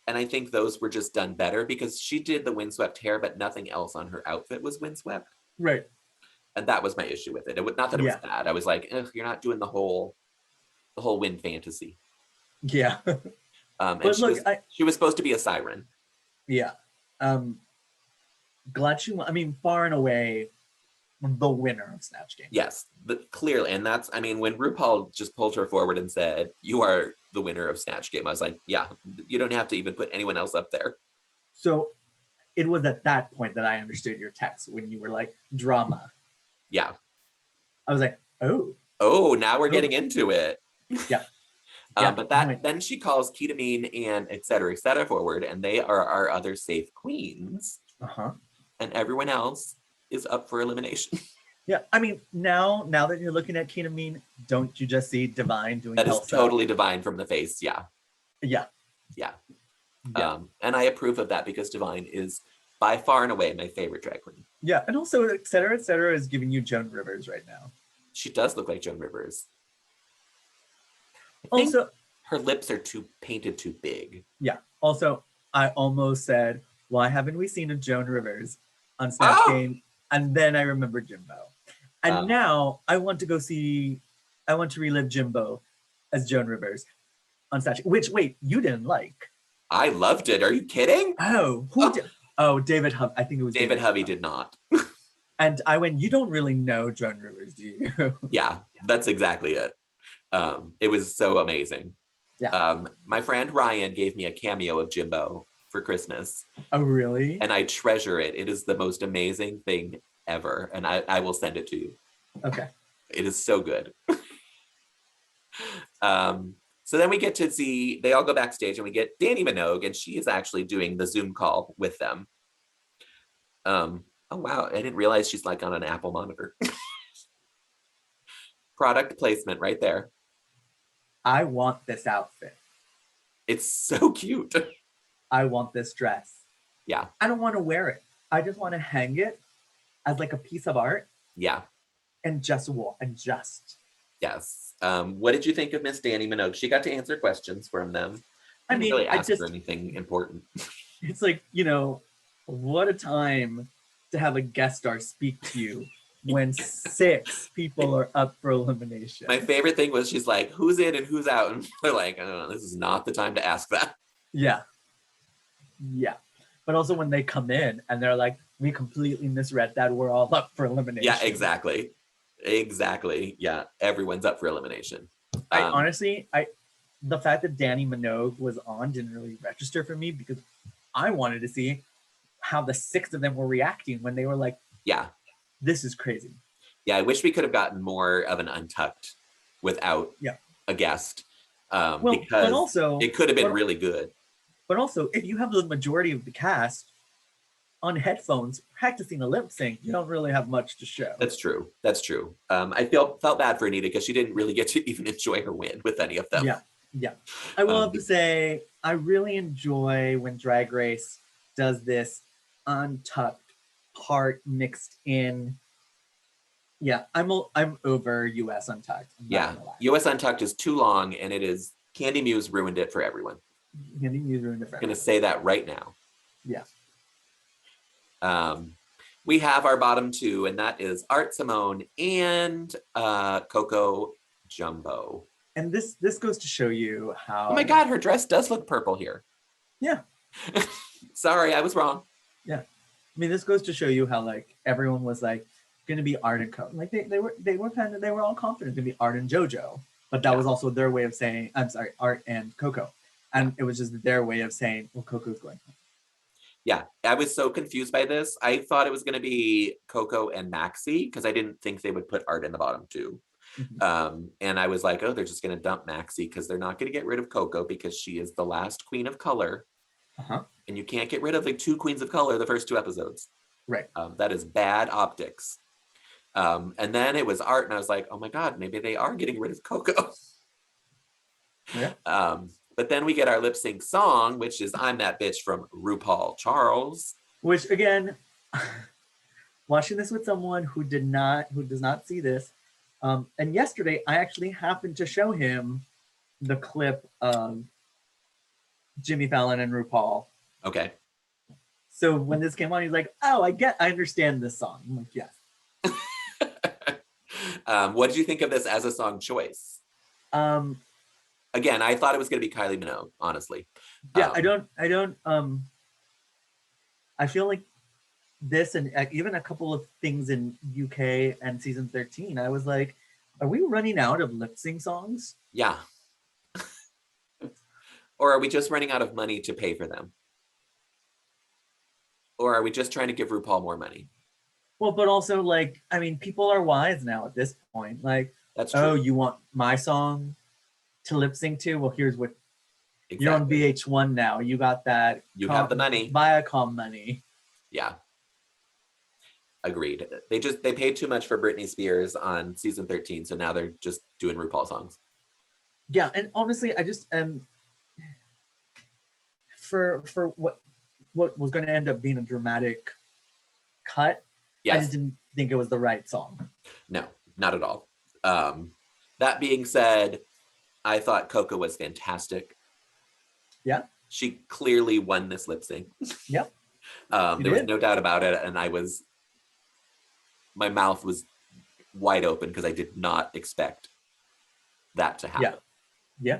And I think those were just done better because she did the windswept hair, but nothing else on her outfit was windswept. Right. And that was my issue with it. Not that it was bad. I was like, you're not doing the whole wind fantasy. Yeah. And she was supposed to be a siren. Yeah. Glad she won. I mean, far and away the winner of Snatch Game. Yes, clearly. And that's, I mean, when RuPaul just pulled her forward and said, you are the winner of Snatch Game, I was like, yeah, you don't have to even put anyone else up there. So it was at that point that I understood your text when you were like, drama. Yeah. I was like, oh. Oh, now we're getting into it. Yeah. But then she calls Ketamine and et cetera forward, and they are our other safe queens. And everyone else is up for elimination. Yeah, I mean, now that you're looking at Ketamine, don't you just see Divine doing that health is totally stuff? Divine from the face, yeah. And I approve of that because Divine is by far and away my favorite drag queen. Yeah, and also et cetera is giving you Joan Rivers right now. She does look like Joan Rivers. I think also, her lips are painted too big. Yeah. Also, I almost said, why haven't we seen a Joan Rivers on Snatch Game? And then I remembered Jimbo. And now I want to relive Jimbo as Joan Rivers on Snatch Game, which, wait, you didn't like. I loved it. Are you kidding? Oh, who did? Oh, David Hub. I think it was David Hovey did not. And I went, you don't really know Joan Rivers, do you? Yeah, that's exactly it. It was so amazing. Yeah. My friend Ryan gave me a cameo of Jimbo for Christmas. Oh, really? And I treasure it. It is the most amazing thing ever. And I will send it to you. Okay. It is so good. So then we get to see, they all go backstage and we get Dani Minogue, and she is actually doing the Zoom call with them. Oh, wow. I didn't realize she's like on an Apple monitor. Product placement right there. I want this outfit. It's so cute. I want this dress. Yeah. I don't want to wear it. I just want to hang it as like a piece of art. Yeah. And just walk. Yes. What did you think of Miss Dani Minogue? She got to answer questions from them. I mean, really ask for anything important. It's like, what a time to have a guest star speak to you when 6 people are up for elimination. My favorite thing was she's like, who's in and who's out? And they're like, I don't know, this is not the time to ask that. Yeah. But also when they come in and they're like, we completely misread that, we're all up for elimination. Yeah, exactly. Exactly. Yeah. Everyone's up for elimination. I honestly, the fact that Danny Minogue was on didn't really register for me because I wanted to see how the 6 of them were reacting when they were like, yeah, this is crazy. Yeah, I wish we could have gotten more of an Untucked without Yeah. a guest. Well, because but also, it could have been really good. But also, if you have the majority of the cast on headphones practicing a lip sync, you don't really have much to show. That's true. That's true. I felt bad for Anita because she didn't really get to even enjoy her win with any of them. Yeah, yeah. I will have to say, I really enjoy when Drag Race does this untucked part mixed in. Yeah, I'm over US Untucked. Yeah, US Untucked is too long, and it is Candy Muse ruined it for everyone. Candy Muse ruined it for everyone. I'm gonna say that right now. Yeah. We have our bottom 2, and that is Art Simone and Coco Jumbo. And this goes to show you how. Oh my God, her dress does look purple here. Yeah. Sorry, I was wrong. Yeah, I mean, this goes to show you how like everyone was like going to be Art and Coco. Like they were all confident to be Art and JoJo, but that was also their way of saying, I'm sorry, Art and Coco, and it was just their way of saying, well, Coco's going home. Yeah, I was so confused by this. I thought it was going to be Coco and Maxi because I didn't think they would put Art in the bottom 2. Mm-hmm. And I was like, oh, they're just going to dump Maxi because they're not going to get rid of Coco because she is the last queen of color. Uh-huh. And you can't get rid of like 2 queens of color the first 2 episodes. Right. That is bad optics. And then it was Art, and I was like, oh my God, maybe they are getting rid of Coco. Yeah. But then we get our lip sync song, which is I'm That Bitch from RuPaul Charles. Which again, watching this with someone who does not see this, and yesterday I actually happened to show him the clip of Jimmy Fallon and RuPaul. Okay. So when this came on, he's like, oh, I understand this song. I'm like, yes. What did you think of this as a song choice? Again, I thought it was going to be Kylie Minogue, honestly. Yeah, I feel like this and even a couple of things in UK and season 13, I was like, are we running out of lip sync songs? Yeah. Or are we just running out of money to pay for them? Or are we just trying to give RuPaul more money? Well, but also, like, I mean, people are wise now at this point. Like, that's true. Oh, you want my song to lip sync to? Well, here's what. Exactly. You're on VH1 now. You got that. You have the money. Viacom money. Yeah. Agreed. They paid too much for Britney Spears on season 13, so now they're just doing RuPaul songs. Yeah, and honestly, I just for what was going to end up being a dramatic cut. Yes. I just didn't think it was the right song. No, not at all. That being said, I thought Coco was fantastic. Yeah. She clearly won this lip sync. Yep. There was no doubt about it, and my mouth was wide open because I did not expect that to happen. Yeah.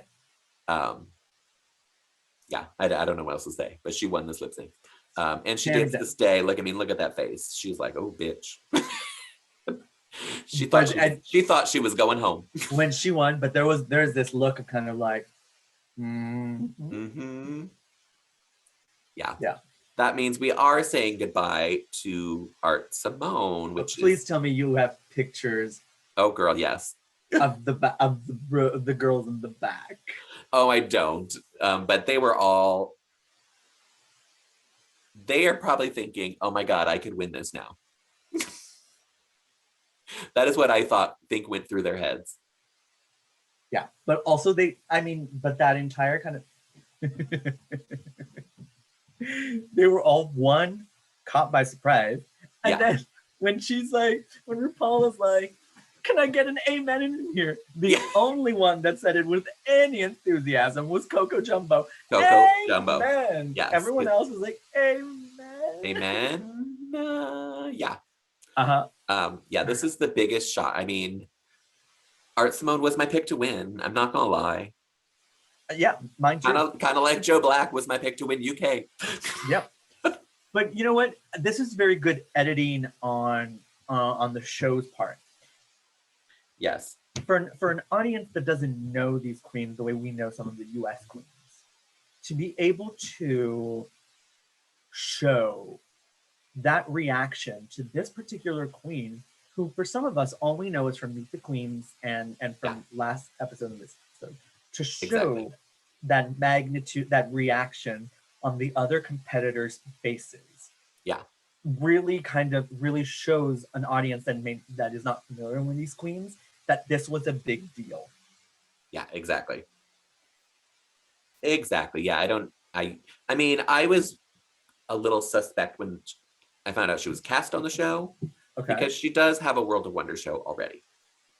Yeah. I don't know what else to say, but she won this lip sync. And she did to this day. Like, I mean, look at that face. She's like, oh, bitch. she thought she was going home when she won, but there's this look of kind of like, Yeah. That means we are saying goodbye to Art Simone, which please tell me you have pictures. Oh, girl, yes. of the girls in the back. Oh, I don't. But they are probably thinking, oh my God, I could win this now. That is what I think went through their heads. Yeah, but also but that entire kind of, they were all caught by surprise. And then when RuPaul is like, can I get an amen in here? The only one that said it with any enthusiasm was Coco Jumbo. Jumbo. Yes. Everyone else was like, amen. Amen. Yeah. Uh-huh. Yeah, this is the biggest shot. I mean, Art Simone was my pick to win. I'm not gonna lie. Yeah, mine too. Kind of like Joe Black was my pick to win UK. Yep. But you know what? This is very good editing on the show's part. Yes. For an audience that doesn't know these queens the way we know some of the US queens, to be able to show that reaction to this particular queen, who for some of us, all we know is from Meet the Queens and from last episode of this episode, to show that magnitude, that reaction on the other competitors' faces. Yeah. Really shows an audience that is not familiar with these queens that this was a big deal. Yeah, exactly. Exactly. Yeah, I mean, I was a little suspect when I found out she was cast on the show. Okay. Because she does have a World of Wonder show already.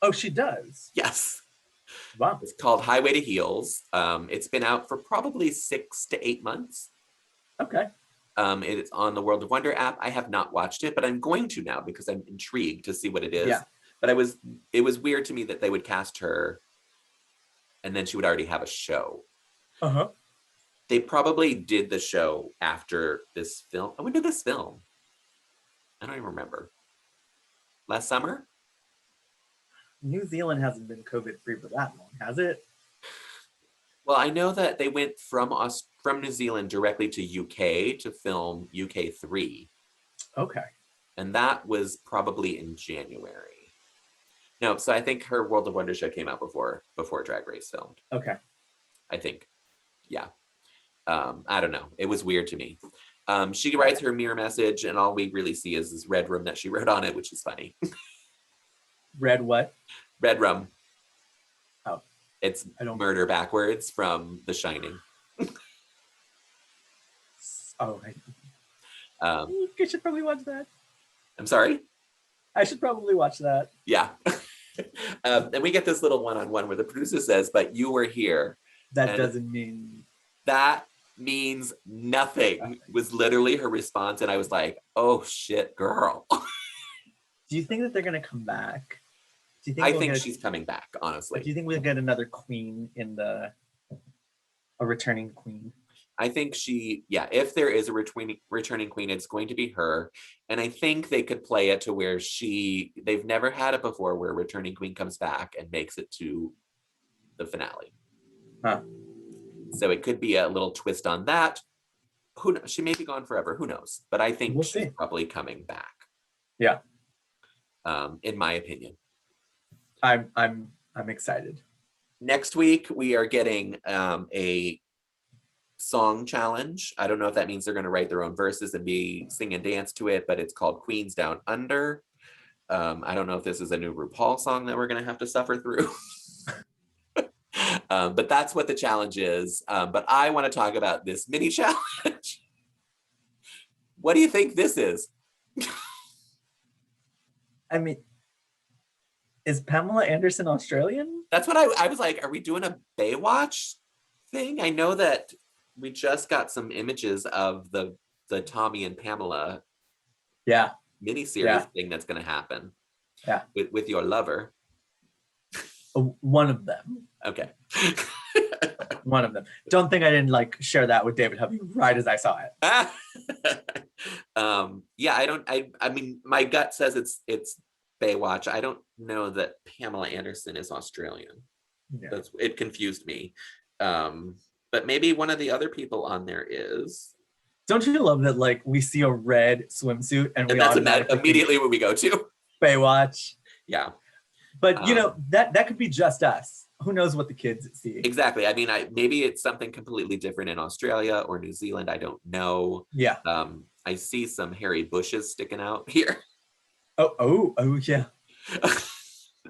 Oh, she does? Yes. Wow. It's called Highway to Heels. It's been out for probably 6 to 8 months. Okay. It's on the World of Wonder app. I have not watched it, but I'm going to now because I'm intrigued to see what it is. Yeah. But it was weird to me that they would cast her and then she would already have a show. Uh-huh. They probably did the show after this film. When did this film? I don't even remember. Last summer? New Zealand hasn't been COVID-free for that long, has it? Well, I know that they went from New Zealand directly to UK to film UK 3. Okay. And that was probably in January. No, so I think her World of Wonder show came out before Drag Race filmed. Okay. I think. Yeah. I don't know. It was weird to me. She writes her mirror message and all we really see is this red room that she wrote on it, which is funny. Red what? Red rum. Oh. It's murder backwards from The Shining. Oh, I should probably watch that. I'm sorry? I should probably watch that. Yeah. And we get this little one-on-one where the producer says, but you were here. That doesn't mean... That means nothing, was literally her response. And I was like, oh shit, girl. Do you think that they're going to come back? Do you think I think she's coming back, honestly. Do you think we'll get another queen a returning queen? I think if there is a returning queen, it's going to be her. And I think they could play it to where they've never had it before where a returning queen comes back and makes it to the finale. Huh. So it could be a little twist on that. Who knows? She may be gone forever. Who knows? But I think she's probably coming back. Yeah. In my opinion. I'm excited. Next week we are getting a song challenge. I don't know if that means they're going to write their own verses and sing and dance to it, but it's called Queens Down Under. I don't know if this is a new RuPaul song that we're going to have to suffer through. But that's what the challenge is. But I want to talk about this mini challenge. What do you think this is? I mean, is Pamela Anderson Australian? That's what I was like, are we doing a Baywatch thing? I know that we just got some images of the Tommy and Pamela miniseries thing that's going to happen with your lover. One of them. Okay. One of them. Don't think I didn't share that with David Hovey right as I saw it. I mean, my gut says it's Baywatch. I don't know that Pamela Anderson is Australian. Yeah. It confused me. But maybe one of the other people on there is. Don't you love that we see a red swimsuit and we that's immediately what we go to? Baywatch. Yeah. But that could be just us. Who knows what the kids see? Exactly. I mean, maybe it's something completely different in Australia or New Zealand. I don't know. Yeah. I see some hairy bushes sticking out here. Oh yeah.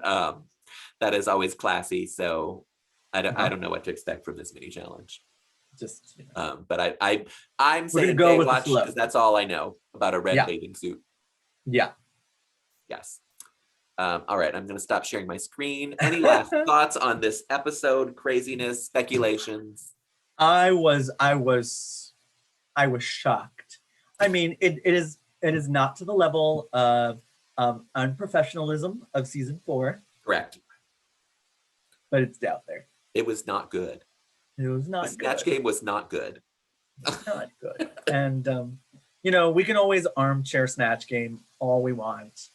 That is always classy. So I don't know what to expect from this mini challenge. Just but I'm saying Baywatch because that's all I know about a red bathing suit. Yeah. Yes. All right, I'm going to stop sharing my screen. Any last thoughts on this episode? Craziness, speculations? I was shocked. I mean, it is not to the level of unprofessionalism of season 4. Correct. But it's out there. It was not good. It was not good. The Snatch Game was not good. Not good. And we can always armchair Snatch Game all we want.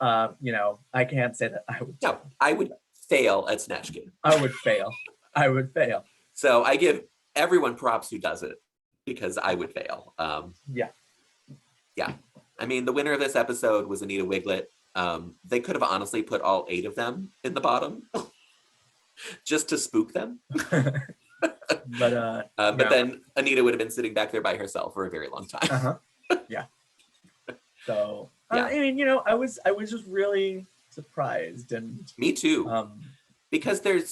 You know, I can't say that I would. No, I would fail at Snatch Game. I would fail. I would fail. So I give everyone props who does it because I would fail. Yeah. Yeah. I mean, the winner of this episode was Anita Wiglet. They could have honestly put all 8 of them in the bottom just to spook them. But then Anita would have been sitting back there by herself for a very long time. Yeah. So Yeah. I mean, you know, I was just really surprised, and Me too. Because there's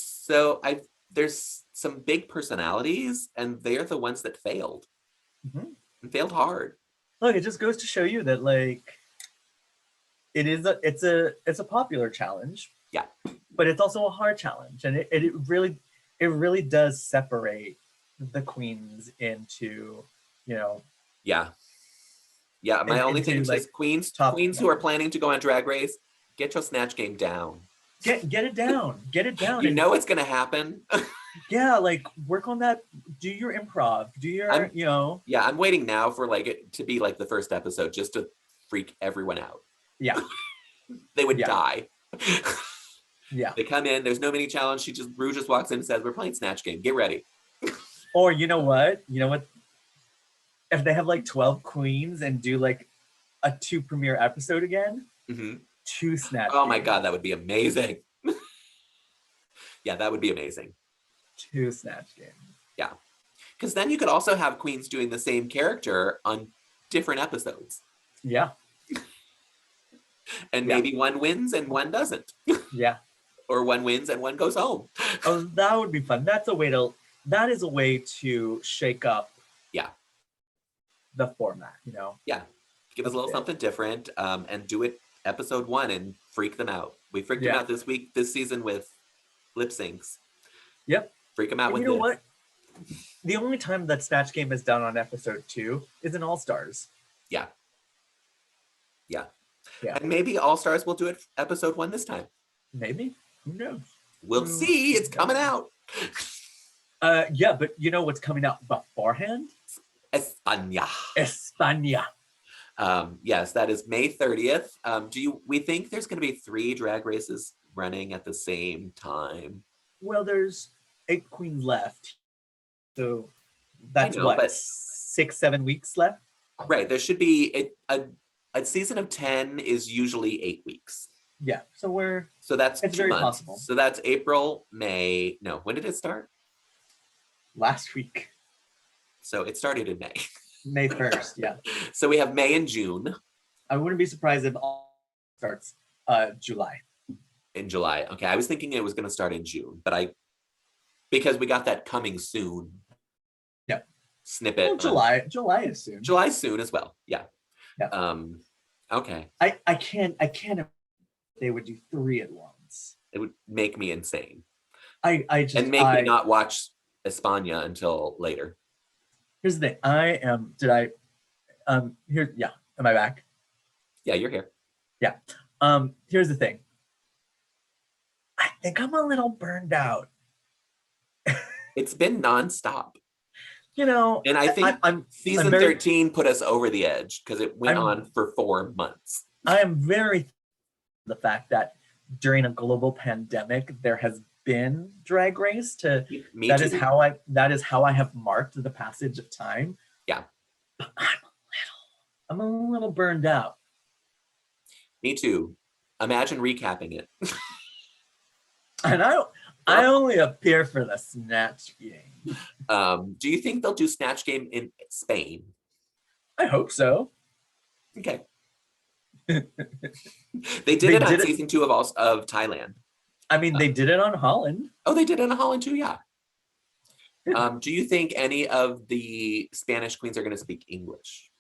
some big personalities, and they're the ones that failed. And failed hard. Look, it just goes to show you that, like, it's a popular challenge. Yeah. But it's also a hard challenge, and it really does separate the queens into, you know. Yeah. Yeah. My only thing is, like, queens who are planning to go on Drag Race, get your Snatch Game down. Get it down. Get it down. You know it's gonna happen. Yeah, like, work on that. Do your improv. Do your, you know. Yeah, I'm waiting now for, like, it to be like the first episode just to freak everyone out. Yeah. They would die. Yeah. They come in, there's no mini challenge. Rue just walks in and says, "We're playing Snatch Game. Get ready." Or you know what? If they have like 12 queens and do like a 2 premiere episode again, 2 Snatch Oh my games. God, that would be amazing. Yeah, that would be amazing. 2 Snatch Games. Yeah. Because then you could also have queens doing the same character on different episodes. Yeah. And maybe one wins and one doesn't. Yeah. Or one wins and one goes home. Oh, that would be fun. That is a way to shake up the format, you know? Yeah. Give us a little something different, and do it episode 1 and freak them out. We freaked them out this season with lip syncs. Yep. Freak them out with you know what? The only time that Snatch Game is done on episode 2 is in All Stars. Yeah. Yeah. And maybe All Stars will do it episode 1 this time. Maybe. Who knows? We'll see. It's coming out. Yeah, but you know what's coming out beforehand? España. Yes, that is May 30th. We think there's going to be 3 drag races running at the same time? Well, there's 8 queens left. So that's 6-7 weeks left? Right. There should be a season of 10 is usually 8 weeks. Yeah. So that's 2 very months. possible. So that's April, May. No, when did it start? Last week. So it started in May. May 1st, yeah. So we have May and June. I wouldn't be surprised if all starts July. In July. Okay, I was thinking it was going to start in June, but because we got that coming soon. Yeah. Snippet. Well, July is soon. July soon as well. Yeah. Yeah. Okay. I can't they would do 3 at once. It would make me insane. And make me not watch España until later. Here's the thing. Am I back? Yeah, you're here. Yeah. Here's the thing. I think I'm a little burned out. It's been nonstop. You know, and I think season 13 put us over the edge because it went on for 4 months. I am very the fact that during a global pandemic there has been Drag Race is how I have marked the passage of time. Yeah. But I'm a little burned out. Me too. Imagine recapping it. And I only appear for the Snatch Game. Do you think they'll do Snatch Game in Spain? I hope so. Okay. They did it on season 2 of Thailand. I mean, they did it on Holland. Oh, they did it on Holland too, yeah. Do you think any of the Spanish queens are going to speak English?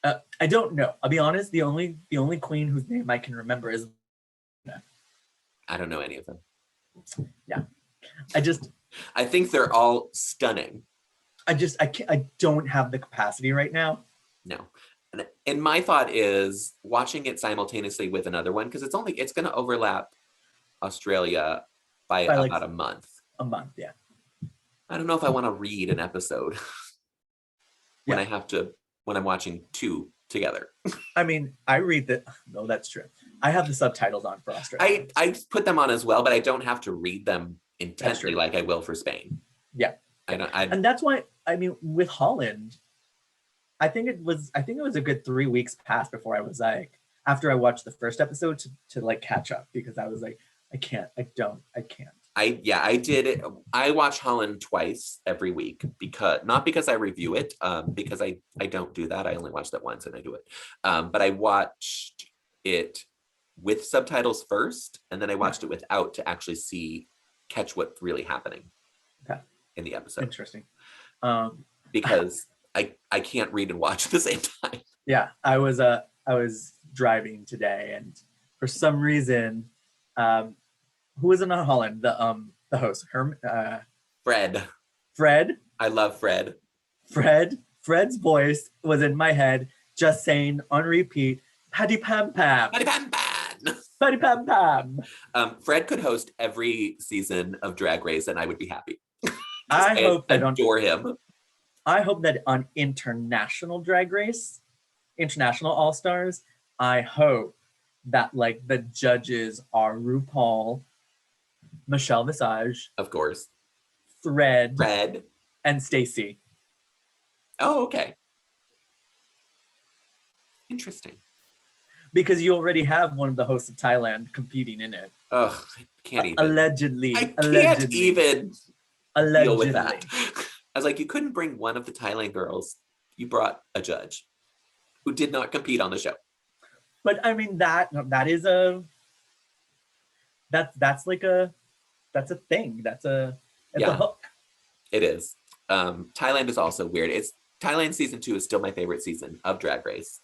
I don't know. I'll be honest. The only queen whose name I can remember is. I don't know any of them. Yeah, I think they're all stunning. I don't have the capacity right now. No. And my thought is watching it simultaneously with another one because it's going to overlap Australia by about a month. A month, yeah. I don't know if I want to read an episode when I'm watching 2 together. I mean, I read that. No, that's true. I have the subtitles on for Australia. I put them on as well, but I don't have to read them intently like I will for Spain. Yeah. And that's why, I mean, with Holland, I think it was a good 3 weeks past before I was like, after I watched the first episode to like catch up, because I was like, I can't. I did it. I watch Holland twice every week, not because I review it, because I don't do that. I only watch that once and I do it. But I watched it with subtitles first, and then I watched it without to actually catch what's really happening in the episode. Interesting. Because I can't read and watch at the same time. Yeah, I was driving today, and for some reason, who was in Holland? The host, Fred. Fred. I love Fred. Fred's voice was in my head, just saying on repeat, "Paddy Pam Pam, Paddy Pam Pam, Paddy Pam Pam." Fred could host every season of Drag Race, and I would be happy. I adore him. I hope that on international Drag Race, international All Stars, I hope that like the judges are RuPaul, Michelle Visage, of course, Fred, and Stacey. Oh, okay. Interesting. Because you already have one of the hosts of Thailand competing in it. Ugh, I can't even. Allegedly. I can't even deal with that. I was like, you couldn't bring one of the Thailand girls. You brought a judge who did not compete on the show. But I mean, that's a thing. It's a hook. It is. Thailand is also weird. Thailand season 2 is still my favorite season of Drag Race.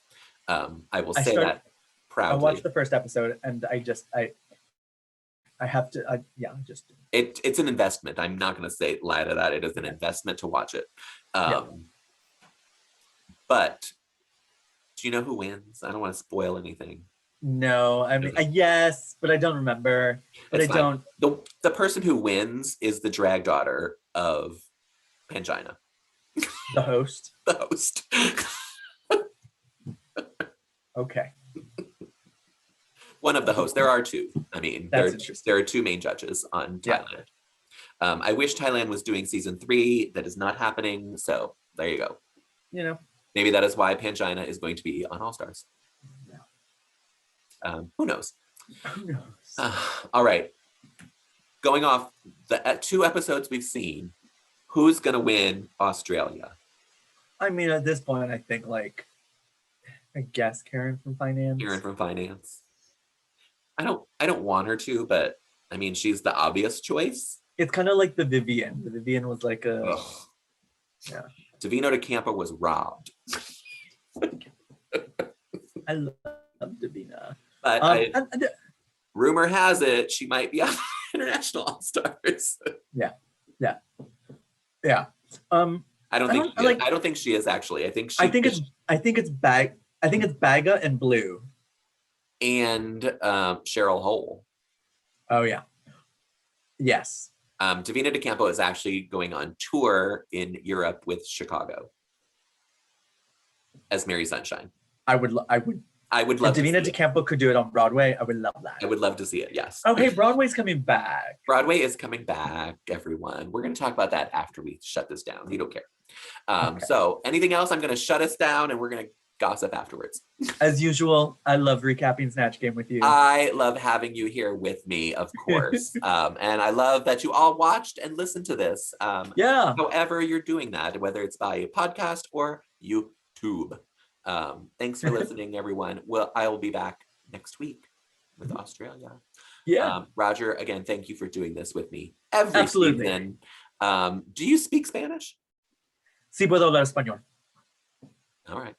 I will say that proudly. I watched the first episode and I have to. It's an investment. I'm not going to lie to that. It is an investment to watch it. But do you know who wins? I don't want to spoil anything. No, I mean, yes, but I don't remember. But it's I don't. The person who wins is the drag daughter of Pangina. The host. The host. Okay. One of the hosts. There are two. I mean, there are two main judges on Thailand. Yeah. I wish Thailand was doing season 3. That is not happening. So there you go. You know. Maybe that is why Pangina is going to be on All Stars. Yeah. Who knows? Who knows? All right. Going off the 2 episodes we've seen, who's going to win Australia? I mean, at this point, I think I guess Karen from Finance. Karen from Finance. I don't want her to, but I mean, she's the obvious choice. It's kind of like the Vivienne. The Vivienne was like a... Ugh. Yeah. Davina de Campo was robbed. I love Davina. But rumor has it she might be on International All Stars. Yeah. I don't think she is actually. I think it's Baga and Blue. And Cheryl Hole. Oh yeah. Yes. Davina de Campo is actually going on tour in Europe with Chicago as Mary Sunshine. I would love. If Davina de Campo could do it on Broadway, I would love that. I would love to see it. Yes. Oh, hey, Broadway's coming back. Broadway is coming back, everyone. We're going to talk about that after we shut this down. You don't care. Okay. So, anything else? I'm going to shut us down, and we're going to gossip afterwards. As usual, I love recapping Snatch Game with you. I love having you here with me, of course. And I love that you all watched and listened to this. Yeah. However you're doing that, whether it's by podcast or YouTube. Thanks for listening, everyone. Well, I will be back next week with Australia. Yeah. Roger, again, thank you for doing this with me every season. Do you speak Spanish? Sí puedo hablar español. All right.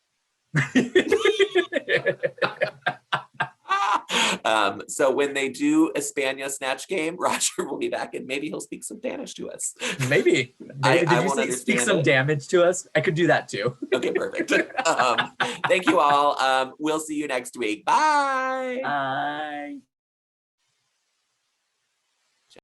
So when they do España Snatch Game, Roger will be back and maybe he'll speak some Danish to us. Maybe. I won't understand speak some damage to us? I could do that too. Okay, perfect. Thank you all. We'll see you next week. Bye. Bye.